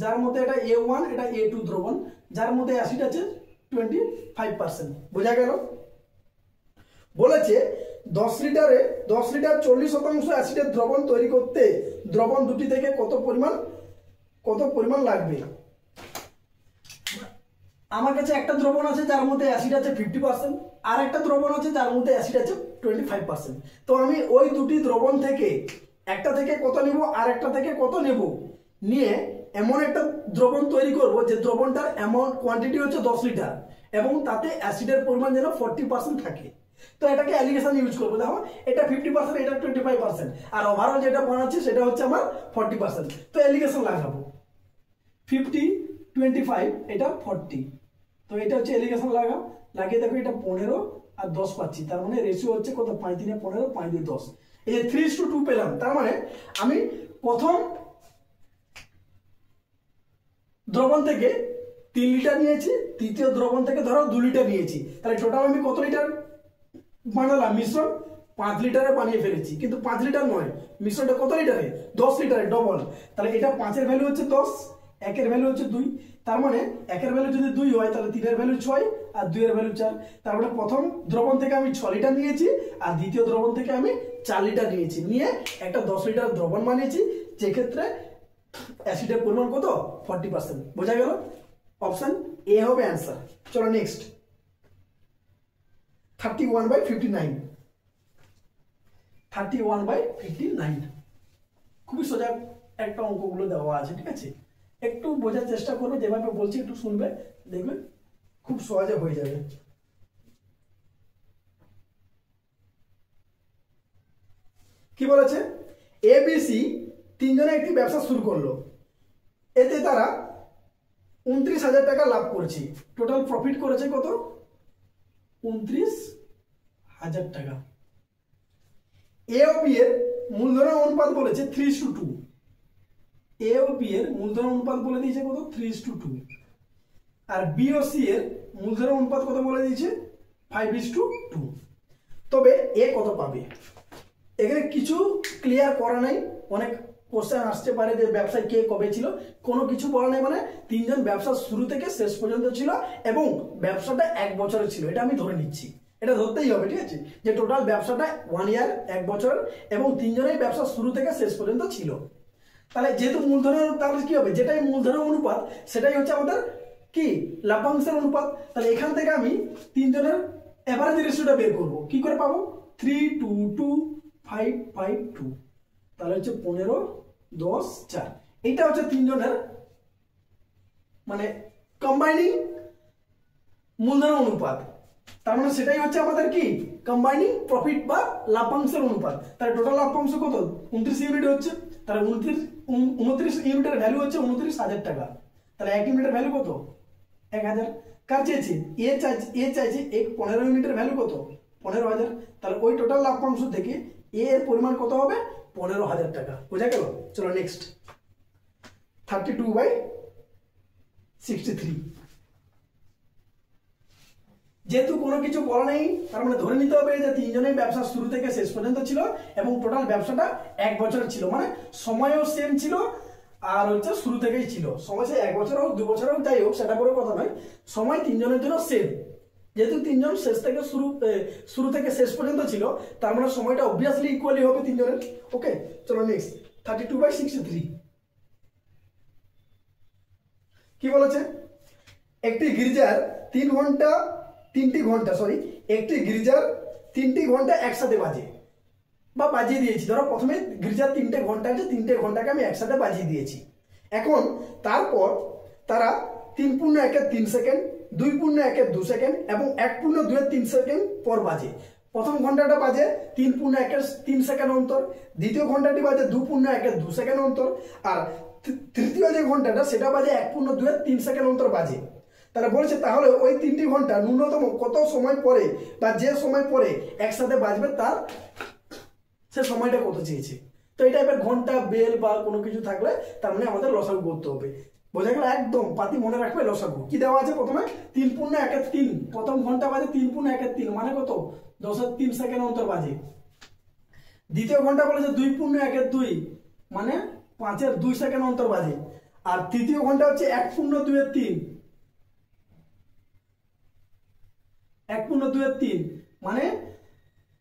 যার মধ্যে এটা A1 এটা A2 দ্রবণ, যার মধ্যে অ্যাসিড আছে 25%। বোঝা গেল। বলেছে 10 লিটার 40% অ্যাসিডের দ্রবণ তৈরি করতে দ্রবণ দুটি থেকে কত পরিমাণ লাগবে। আমার কাছে একটা দ্রবণ আছে যার মধ্যে অ্যাসিড আছে 50%, আর একটা দ্রবণ আছে যার মধ্যে অ্যাসিড আছে 25%। তো আমি ওই দুটি দ্রবণ থেকে একটা থেকে কত নেব আর একটা থেকে কত নেব, নিয়ে এমন একটা দ্রবণ তৈরি করব যে দ্রবণটার অ্যামাউন্ট কোয়ান্টিটি হচ্ছে 10 লিটার এবং তাতে অ্যাসিডের পরিমাণ যেন 40% থাকে। তো এটাকে অ্যালিগেশন ইউজ করবো। দেখো এটা 50%, এটা 25%, আর ওভারঅল যেটা বানাচ্ছে সেটা হচ্ছে আমার 40%। তো অ্যালিগেশন লাগাবো 50 25 এটা 40। তো এটা হচ্ছে অ্যালিগেশন লাগিয়ে দেখো এটা 15 আর 10 পাচ্ছি, তার মানে রেশিও হচ্ছে কত 5 3 15 5 2 10। এই যে 3:2 পেলাম, তার মানে আমি প্রথম দ্রবণ থেকে 3 লিটার নিয়েছি, তৃতীয় দ্রবণ থেকে ধরো 2 লিটার নিয়েছি, তাহলে টোটাল আমি কত লিটার বানালাম মিশ্রণ 5 লিটারে বানিয়ে ফেলেছি, কিন্তু 5 লিটার নয়, মিশ্রণটা কত লিটারে 10 লিটারে ডবল। তাহলে এটা 5 এর ভ্যালু হচ্ছে 10, 1 এর ভ্যালু হচ্ছে 2, তার মানে 1 এর ভ্যালু যদি 2 হয় তাহলে 3 এর ভ্যালু 6 আর 2 এর ভ্যালু 4। তার মানে প্রথম দ্রবণ থেকে আমি 6 লিটার নিয়েছি আর দ্বিতীয় দ্রবণ থেকে আমি 4 লিটার নিয়েছি, নিয়ে একটা 10 লিটার দ্রবণ বানিয়েছি, যে ক্ষেত্রে অ্যাসিডের পরিমাণ কত 40%। বোঝা গেল। অপশন এ হবে অ্যান্সার। চলো নেক্সট 31/59। 31/59 খুবই সোজা একটা অঙ্কগুলো দেওয়া আছে, ঠিক আছে, একটু বোঝার চেষ্টা করবে, যেভাবে বলছি একটু শুনবে, দেখবে খুব সহজে হয়ে যাবে। কি বলেছে, ABC তিনজনে একটি ব্যবসা শুরু করলো, এতে তারা 29,000 টাকা লাভ করেছে, টোটাল প্রফিট করেছে কত 29,000 টাকা। এ ও বি এর মূলধনের অনুপাত বলেছে 3:2। এ ও বি এর মূলধনের অনুপাত বলে দিয়েছে কত 3:2, আর বি ও সি এর মূলধনের অনুপাত কত বলে দিয়েছে 5:2। তবে এ কত পাবে, এখানে কিছু ক্লিয়ার করা নাই, অনেক কোশ্চেন আসতে পারে যে ব্যবসায় কে কবে ছিল, কোনো কিছু বলা নেই, মানে তিনজন ব্যবসা শুরু থেকে শেষ পর্যন্ত ছিল এবং ব্যবসাটা 1 বছরের ছিল, এটা আমি ধরে নিচ্ছি, এটা ধরতেই হবে, ঠিক আছে, যে টোটাল ব্যবসাটা 1 ইয়ার 1 বছর এবং তিনজনেই ব্যবসা শুরু থেকে শেষ পর্যন্ত ছিল। তাহলে যেহেতু মূলধনের, তাহলে কি হবে, যেটাই মূলধনের অনুপাত সেটাই হচ্ছে আমাদের কি লাভ্যাংশের অনুপাত। তাহলে এখান থেকে আমি তিনজনের এভারেজ রেশিওটা বের করব, কি করে পাবো 3 2 2 5 5 2, তাহলে হচ্ছে 15 10 4। এইটা হচ্ছে তিনজনের মানে কম্বাইনিং মূলধনের অনুপাত, তার মানে সেটাই হচ্ছে আমাদের কি কম্বাইনিং প্রফিট বা লাভ্যাংশের অনুপাত। তাহলে টোটাল লাভ্যাংশ কত 29 ইউনিট হচ্ছে, তাহলে 29 ইউনিটের ভ্যালু হচ্ছে 29,000 টাকা। তাহলে 1 ইউনিটের ভ্যালু কত 1000। কার চেয়েছে? এ চাইছে 15 ইউনিটের ভ্যালু কত? 15000। তাহলে ওই টোটাল লভ্যাংশ থেকে এ এর পরিমাণ কত হবে? 15000 টাকা। বোঝা গেল? চলো নেক্সট 32/63। যেহেতু কোনো কিছু বলা নেই, তার মানে ধরে নিতে হবে যে তিনজনের ব্যবসা শুরু থেকে শেষ পর্যন্ত ছিল এবং টোটাল ব্যবসাটা 1 বছর ছিল, মানে সময়ও সেম ছিল আর হচ্ছে শুরু থেকেই ছিল। সময় সে 1 বছর হোক 2 বছর হোক যাই হোক সেটা বড় কথা নয়, সময় তিনজনের জন্য সেম। যেহেতু তিনজন শুরু থেকে শেষ পর্যন্ত ছিল, তার মানে সময়টা অবভিয়াসলি ইকুয়ালি হবে তিনজনের। ওকে, চলো নেক্সট 32/63। কি বলেছে? একটি গির্জার 3টি ঘন্টা একসাথে বাজে বা বাজিয়ে দিয়েছি। ধরো প্রথমে গির্জার 3টে ঘন্টা আছে, 3টে ঘন্টাকে আমি একসাথে বাজিয়ে দিয়েছি। এখন তারপর তারা 3x1 3 সেকেন্ড, 2x1 2 সেকেন্ড এবং 1x2 3 সেকেন্ড পর বাজে। প্রথম ঘন্টাটা বাজে 3x1 3 সেকেন্ড অন্তর, দ্বিতীয় ঘন্টাটি বাজে 2x1 2 সেকেন্ড অন্তর, আর তৃতীয় যে ঘন্টাটা সেটা বাজে 1x2 3 সেকেন্ড অন্তর বাজে। তাহলে বলছে তাহলে ওই 3টি ঘন্টা ন্যূনতম কত সময় পরে বা যে সময় পরে একসাথে বাজবে তার সে সময়টা কত চেয়েছে। তো এই টাইপের ঘন্টা, বেল বা কোনো কিছু থাকলে তার মানে আমাদের লসাগু করতে হবে। বোঝা গেল? একদম পাতি মনে রাখবে লসাগু। কি দেওয়া আছে? প্রথমে 3x1 3, প্রথম ঘন্টা বাজে 3x1 3 মানে কত? 10 সেকেন্ড অন্তর বাজে। দ্বিতীয় ঘন্টা বলেছে 2x1 2 মানে 5 সেকেন্ড অন্তর বাজে। আর তৃতীয় ঘন্টা হচ্ছে 1x2 3, 1x2 3 মানে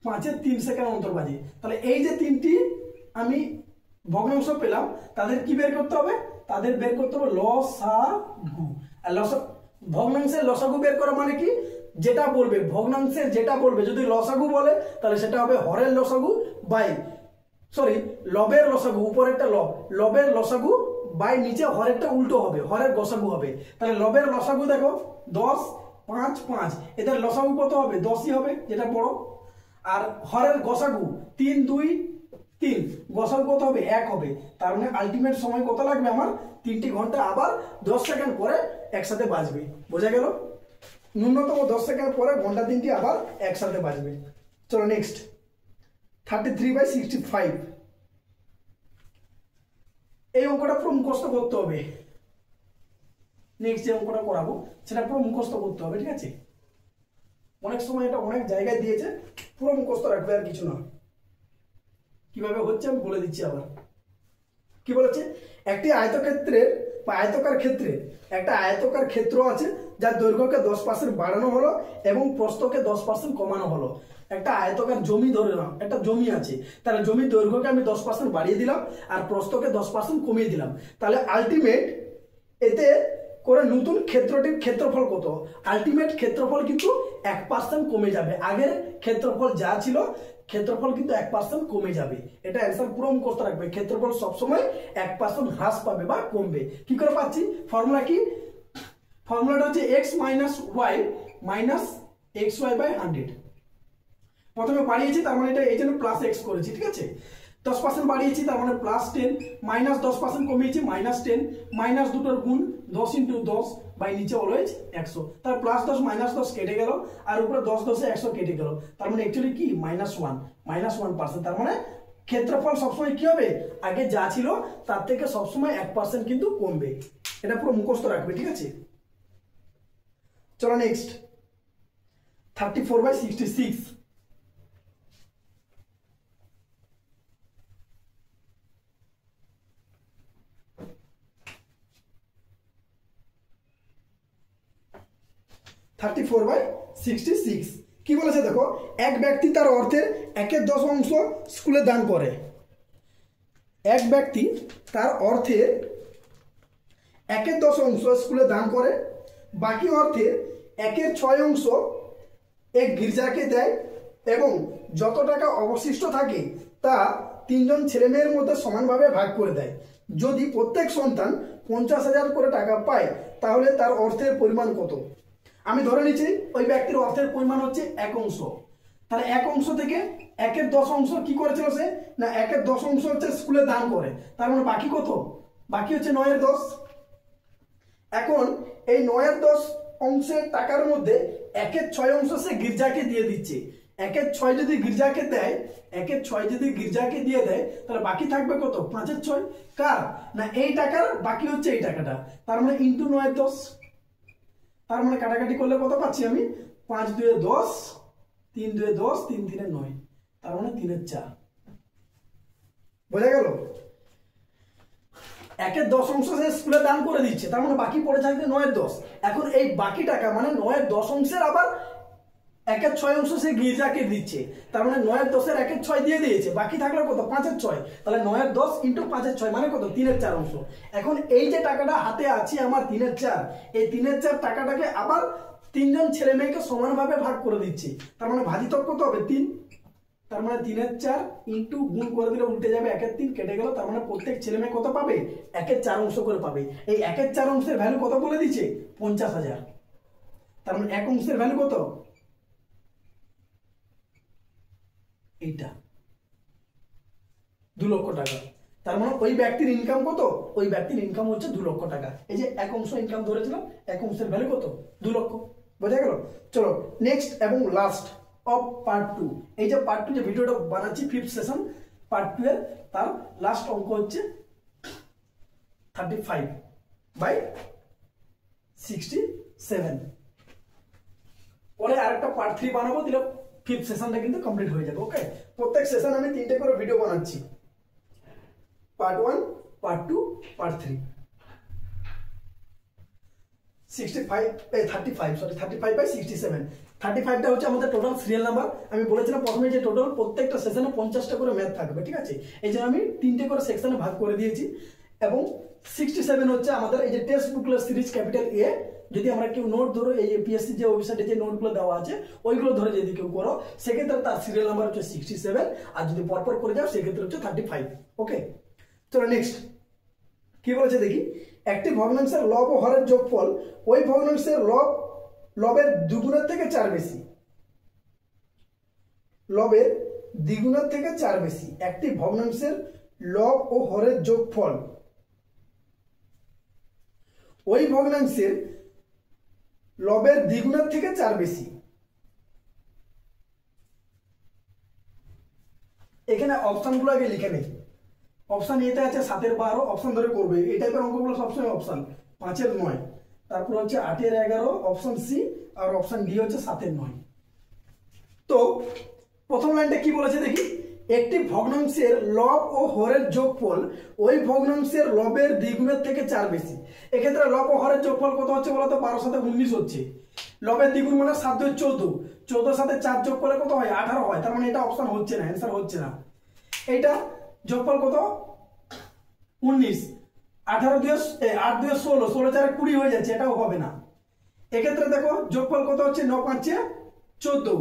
5 সেকেন্ড অন্তর বাজে। তাহলে এই যে তিনটি আমি ভগ্নাংশ পেলাম, তাদের কি বের করতে হবে? তাদের বের করতে হবে লসাগু। আর ভগ্নাংশের লসাগু বের করা মানে কি? যেটা বলবে ভগ্নাংশের যেটা বলবে, যদি লসাগু বলে তাহলে সেটা হবে হরের লসাগু বাই লবের লসাগু, উপরেরটা লবের লসাগু বাই নিচে হরেরটা উল্টো হবে, হরের গসাগু হবে। তাহলে লবের লসাগু দেখো 10 5 5, এদের লসাগু কত হবে? 10ই হবে, যেটা বড়। আর হরের গসাগু 3 2 3, গসাগু কত হবে? 1 হবে। তার মানে আলটিমেট সময় কত লাগবে আমার? 3টি ঘন্টা আবার 10 সেকেন্ড পরে একসাথে বাজবে। বোঝা গেল? ন্যূনতম 10 সেকেন্ড পরে ঘন্টা 3টি আবার একসাথে বাজবে। চলো নেক্সট 33/65। এই অঙ্কটা পুরো মুখস্থ করতে হবে। নেক্সট যে অঙ্কটা করাবো সেটা পুরো মুখস্থ করতে হবে, ঠিক আছে? অনেক সময় এটা অনেক জায়গায় দিয়েছে, পুরো মুখস্থ রাখবে, আর কিছু না। কিভাবে হচ্ছে আমি বলে দিচ্ছি আবার। কি বলেছে? একটি আয়তক্ষেত্রের বা আয়তকার ক্ষেত্রে একটা আয়তকার ক্ষেত্র আছে, যার দৈর্ঘ্যকে 10% বাড়ানো হলো এবং প্রস্থকে 10% কমানো হলো। একটা আয়তকার জমি ধরে নাও, একটা জমি আছে, তাহলে জমির দৈর্ঘ্যকে আমি 10% বাড়িয়ে দিলাম আর প্রস্থকে 10% কমিয়ে দিলাম। তাহলে আলটিমেট এতে করে নতুন ক্ষেত্রটির ক্ষেত্রফল কত? আলটিমেট ক্ষেত্রফল কিন্তু 1% কমে যাবে। আগের ক্ষেত্রফল যা ছিল ক্ষেত্রফল কিন্তু 1% কমে যাবে। এটা অ্যান্সার পুরো মুখস্থ রাখবে। ক্ষেত্রফল সবসময় 1% হ্রাস পাবে বা কমবে। কি করে পাচ্ছি? ফর্মুলা কি? ফর্মুলাটা হচ্ছে x - y - xy/100। প্রথমে বাড়িয়েছি তার মানে এটা এই জন্য প্লাস x করেছি, ঠিক আছে? 10% বাড়িয়েছি তার মানে +10, মাইনাস 10% কমিয়েছি -10, মাইনাস দুটোর গুণ 10 × 10 বাই নিচে অলওয়েজ 100। তার +10 -10 কেটে গেল আর উপরে 10 10 100 কেটে গেল। তার মানে অ্যাকচুয়ালি কি? -1%। তার মানে ক্ষেত্রফল সবসময় কি হবে? আগে যা ছিল তার থেকে সবসময় 1% কিন্তু কমবে। এটা পুরো মুখস্থ রাখবে, ঠিক আছে? চলো নেক্সট 34/66। 34/66 কি বলেছে দেখো? এক ব্যক্তি তার অর্থের 1/10 অংশ স্কুলে দান করে। এক ব্যক্তি তার অর্থের 1/10 অংশ স্কুলে দান করে, বাকি অর্থের 1/6 অংশ এক গির্জাকে দেয় এবং যত টাকা অবশিষ্ট থাকে তা 3 জন ছেলেমেয়ের মধ্যে সমানভাবে ভাগ করে দেয়। যদি প্রত্যেক সন্তান 50,000 করে টাকা পায় তাহলে তার অর্থের পরিমাণ কত? আমি ধরে নিচ্ছি ওই ব্যক্তির অর্থের পরিমাণ হচ্ছে 1 অংশ। তাহলে 1 অংশ থেকে 1/10 অংশ কি করেছিল সে? না 1/10 অংশ হচ্ছে স্কুলে দান করে। তার মানে বাকি কত? বাকি হচ্ছে 9/10। এখন এই 9/10 অংশের টাকার মধ্যে 1/6 অংশ সে গির্জাকে দিয়ে দিচ্ছে। 1/6 যদি গির্জাকে দেয়, 1/6 যদি গির্জাকে দিয়ে দেয়, তাহলে বাকি থাকবে কত? 5/6। কার না এই টাকার বাকি হচ্ছে এই টাকাটা, তার মানে ইন্টু 9/10। তার মানে কাটাকাটি করলে কত পাচ্ছি আমি? 5 2 10, 3 2 10, 3 3 9, তার মানে 3/4। বোঝা গেল? 1/10 অংশ সে স্কুলে দান করে দিচ্ছে, তার মানে বাকি পড়ে থাকবে 9/10। এখন এই বাকি টাকা মানে 9/10 অংশের আবার 1/6 অংশ সে গির্জাকে দিচ্ছে, তার মানে 9/10 1/6 দিয়ে দিয়েছে, বাকি থাকলো কত? 5/6। তাহলে 9/10 ইন্টু 5/6 মানে কত? 3/4 অংশ। এখন এই যে টাকাটা হাতে আছে আমার 3/4, এই 3/4 টাকাটাকে আবার 3 জন ছেলে মেয়েকে সমানভাবে ভাগ করে দিচ্ছে, তার মানে ভাজিতক কত হবে? 3। তার মানে 3/4 ইন্টু গুণ করে দিলে উল্টে যাবে 1/3, কেটে গেল। তার মানে প্রত্যেক ছেলে মেয়ে কত পাবে? 1/4 অংশ করে পাবে। এই 1/4 অংশের ভ্যালু কত বলে দিচ্ছে? 50,000। তার মানে 1 অংশের ভ্যালু কত? এইটা 2 লক্ষ টাকা। তার মানে ওই ব্যক্তির ইনকাম কত? ওই ব্যক্তির ইনকাম হচ্ছে 2 লক্ষ টাকা। এই যে 1 অংশ ইনকাম ধরেছিলাম, 1 অংশের ভ্যালু কত? 2 লক্ষ। বোঝা গেল? চলো নেক্সট এবং লাস্ট অফ পার্ট 2। এই যে পার্ট 2 যে ভিডিওটা বানাচ্ছি, 5th সেশন পার্ট 2 এর, তার লাস্ট অঙ্ক হচ্ছে 35/67। পরে আরেকটা পার্ট 3 বানাবো, দিলে 5th সেশনটা কিন্তু কমপ্লিট হয়ে যাবে। ওকে, প্রত্যেক সেশন আমি 3টে করে ভিডিও বানাচ্ছি, পার্ট 1, পার্ট 2, পার্ট 3। 35/67। 35টা হচ্ছে আমাদের টোটাল সিরিয়াল নাম্বার। আমি বলেছিলাম প্রথমে যে টোটাল প্রত্যেকটা সেশনে 50টা করে ম্যাথ থাকবে, ঠিক আছে? এই জন্য আমি 3টে করে সেকশনে ভাগ করে দিয়েছি। এবং 67 হচ্ছে আমাদের এই যে text booklet series capital A. যদি আমরা কেউ নোট ধরো, এই যে পিএসসি যে ওয়েবসাইটে যে নোটগুলো দেওয়া আছে ওইগুলো ধরে যদি কেউ করো, সেক্ষেত্রে তার সিরিয়াল নাম্বার হচ্ছে 67, আর যদি পরপর করে যাও সেক্ষেত্রে হচ্ছে 35। ওকে, চলো নেক্সট কি বলেছে দেখি। একটি ভগ্নাংশের লব ও হরের যোগফল ওই ভগ্নাংশের লবের দ্বিগুণের থেকে 4 বেশি। লবের দ্বিগুণের থেকে 4 বেশি। একটি ভগ্নাংশের লব ও হরের যোগফল ওই ভগ্নাংশের লবের দ্বিগুণের থেকে 4 বেশি। এখানে অপশনগুলো আগে লিখে নেই। অপশন এতে আছে 7/12, অপশন ধরে করবে। এই টাইপের অঙ্কগুলো সবসময় অপশন 5/9, তারপর হচ্ছে 8/11, অপশন সি, আর অপশন ডি হচ্ছে 7/9। তো প্রথম লাইনটা কি বলেছে দেখি। একটি ভগ্নাংশের লব ও হরের যোগফল ওই ভগ্নাংশের লবের দ্বিগুণের থেকে 4 বেশি। এক্ষেত্রে লব ও হরের যোগফল কত হচ্ছে বলতো? 12 × 7 = 19 হচ্ছে। লবের দ্বিগুণ মানে 7 2 14, 14 সাথে 4 যোগ করলে কত হয়? 18 হয়। তার মানে এটা অপশন হচ্ছে না, অ্যান্সার হচ্ছে না। এইটা যোগফল কত? 19, 18 দিয়ে 8 দিয়ে 16, 16 4 20 হয়ে যাচ্ছে, এটাও হবে না। এক্ষেত্রে দেখো যোগফল কত হচ্ছে? 9 5 14,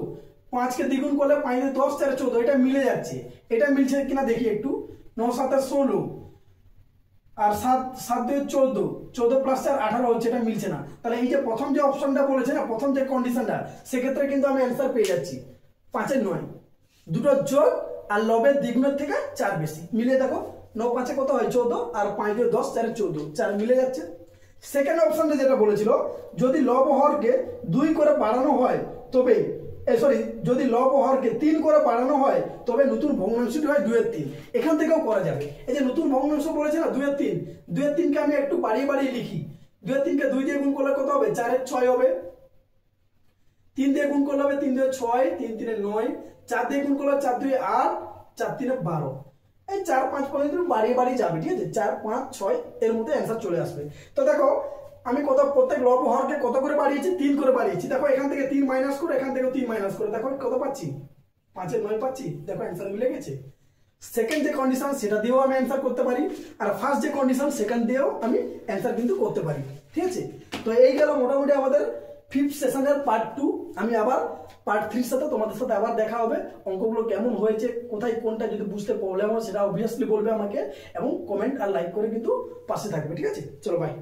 5 কে দ্বিগুণ করলে 5 দিয়ে 10 4 14, এটা মিলে যাচ্ছে। এটা মিলছে কিনা দেখি একটু। 9 7 16, আর 7 7 2 14, 14 + 4 18 হচ্ছে, এটা মিলছে না। তাহলে এই যে প্রথম যে অপশনটা বলেছে না, প্রথম যে কন্ডিশনটা, সেক্ষেত্রে কিন্তু আমি অ্যান্সার পেয়ে যাচ্ছি 5/9, দুটো যোগ আর লবের দ্বিগুণের থেকে 4 বেশি। মিলে দেখো 9 5 কত হয়? 14, আর 5 2 10 4 14, 4 মিলে যাচ্ছে। সেকেন্ড অপশনটা যেটা বলেছিল, যদি লব ও হরকে 2 করে বাড়ানো হয় তবে যদি লব ও হরকে 3 করে বাড়ানো হয় তবে নতুন ভগ্নাংশটি হয় 2/3। এখান থেকেও করা যাবে। এই যে নতুন ভগ্নাংশ বলেছে না 2/3, 2/3 কে আমি একটু বাড়িয়ে বাড়িয়ে লিখি। 2/3 কে 2 দিয়ে গুণ করলে কত হবে? 4/6 হবে। 3 দিয়ে গুণ করলে হবে 3 2 6, 3 3 9, 4 দিয়ে গুণ করলে 4 2 8, 4 3 12। এই 4 5 পর্যন্ত বাড়িয়ে বাড়িয়ে যাবে, ঠিক আছে? 4 5 6 এর মধ্যে অ্যান্সার চলে আসবে। তো দেখো আমি প্রত্যেক লব ও হরকে কত করে বাড়িয়েছি? 3 করে বাড়িয়েছি। দেখো এখান থেকে 3 মাইনাস করে, এখান থেকে 3 মাইনাস করে, দেখো কত পাচ্ছি? 5/9 পাচ্ছি। দেখো অ্যান্সার মিলে গেছে। সেকেন্ড যে কন্ডিশন সেটা দিয়েও আমি অ্যান্সার করতে পারি, আর ফার্স্ট যে কন্ডিশন সেখান দিয়েও আমি অ্যান্সার কিন্তু করতে পারি, ঠিক আছে? তো এই গেল মোটামুটি আমাদের 5th সেশনের পার্ট 2। আমি আবার পার্ট 3 সাথে তোমাদের সাথে আবার দেখা হবে। অঙ্কগুলো কেমন হয়েছে, কোথায় কোনটা যদি বুঝতে প্রবলেম হয় সেটা অবভিয়াসলি বলবে আমাকে, এবং কমেন্ট আর লাইক করে কিন্তু পাশে থাকবে, ঠিক আছে? চলো বাই।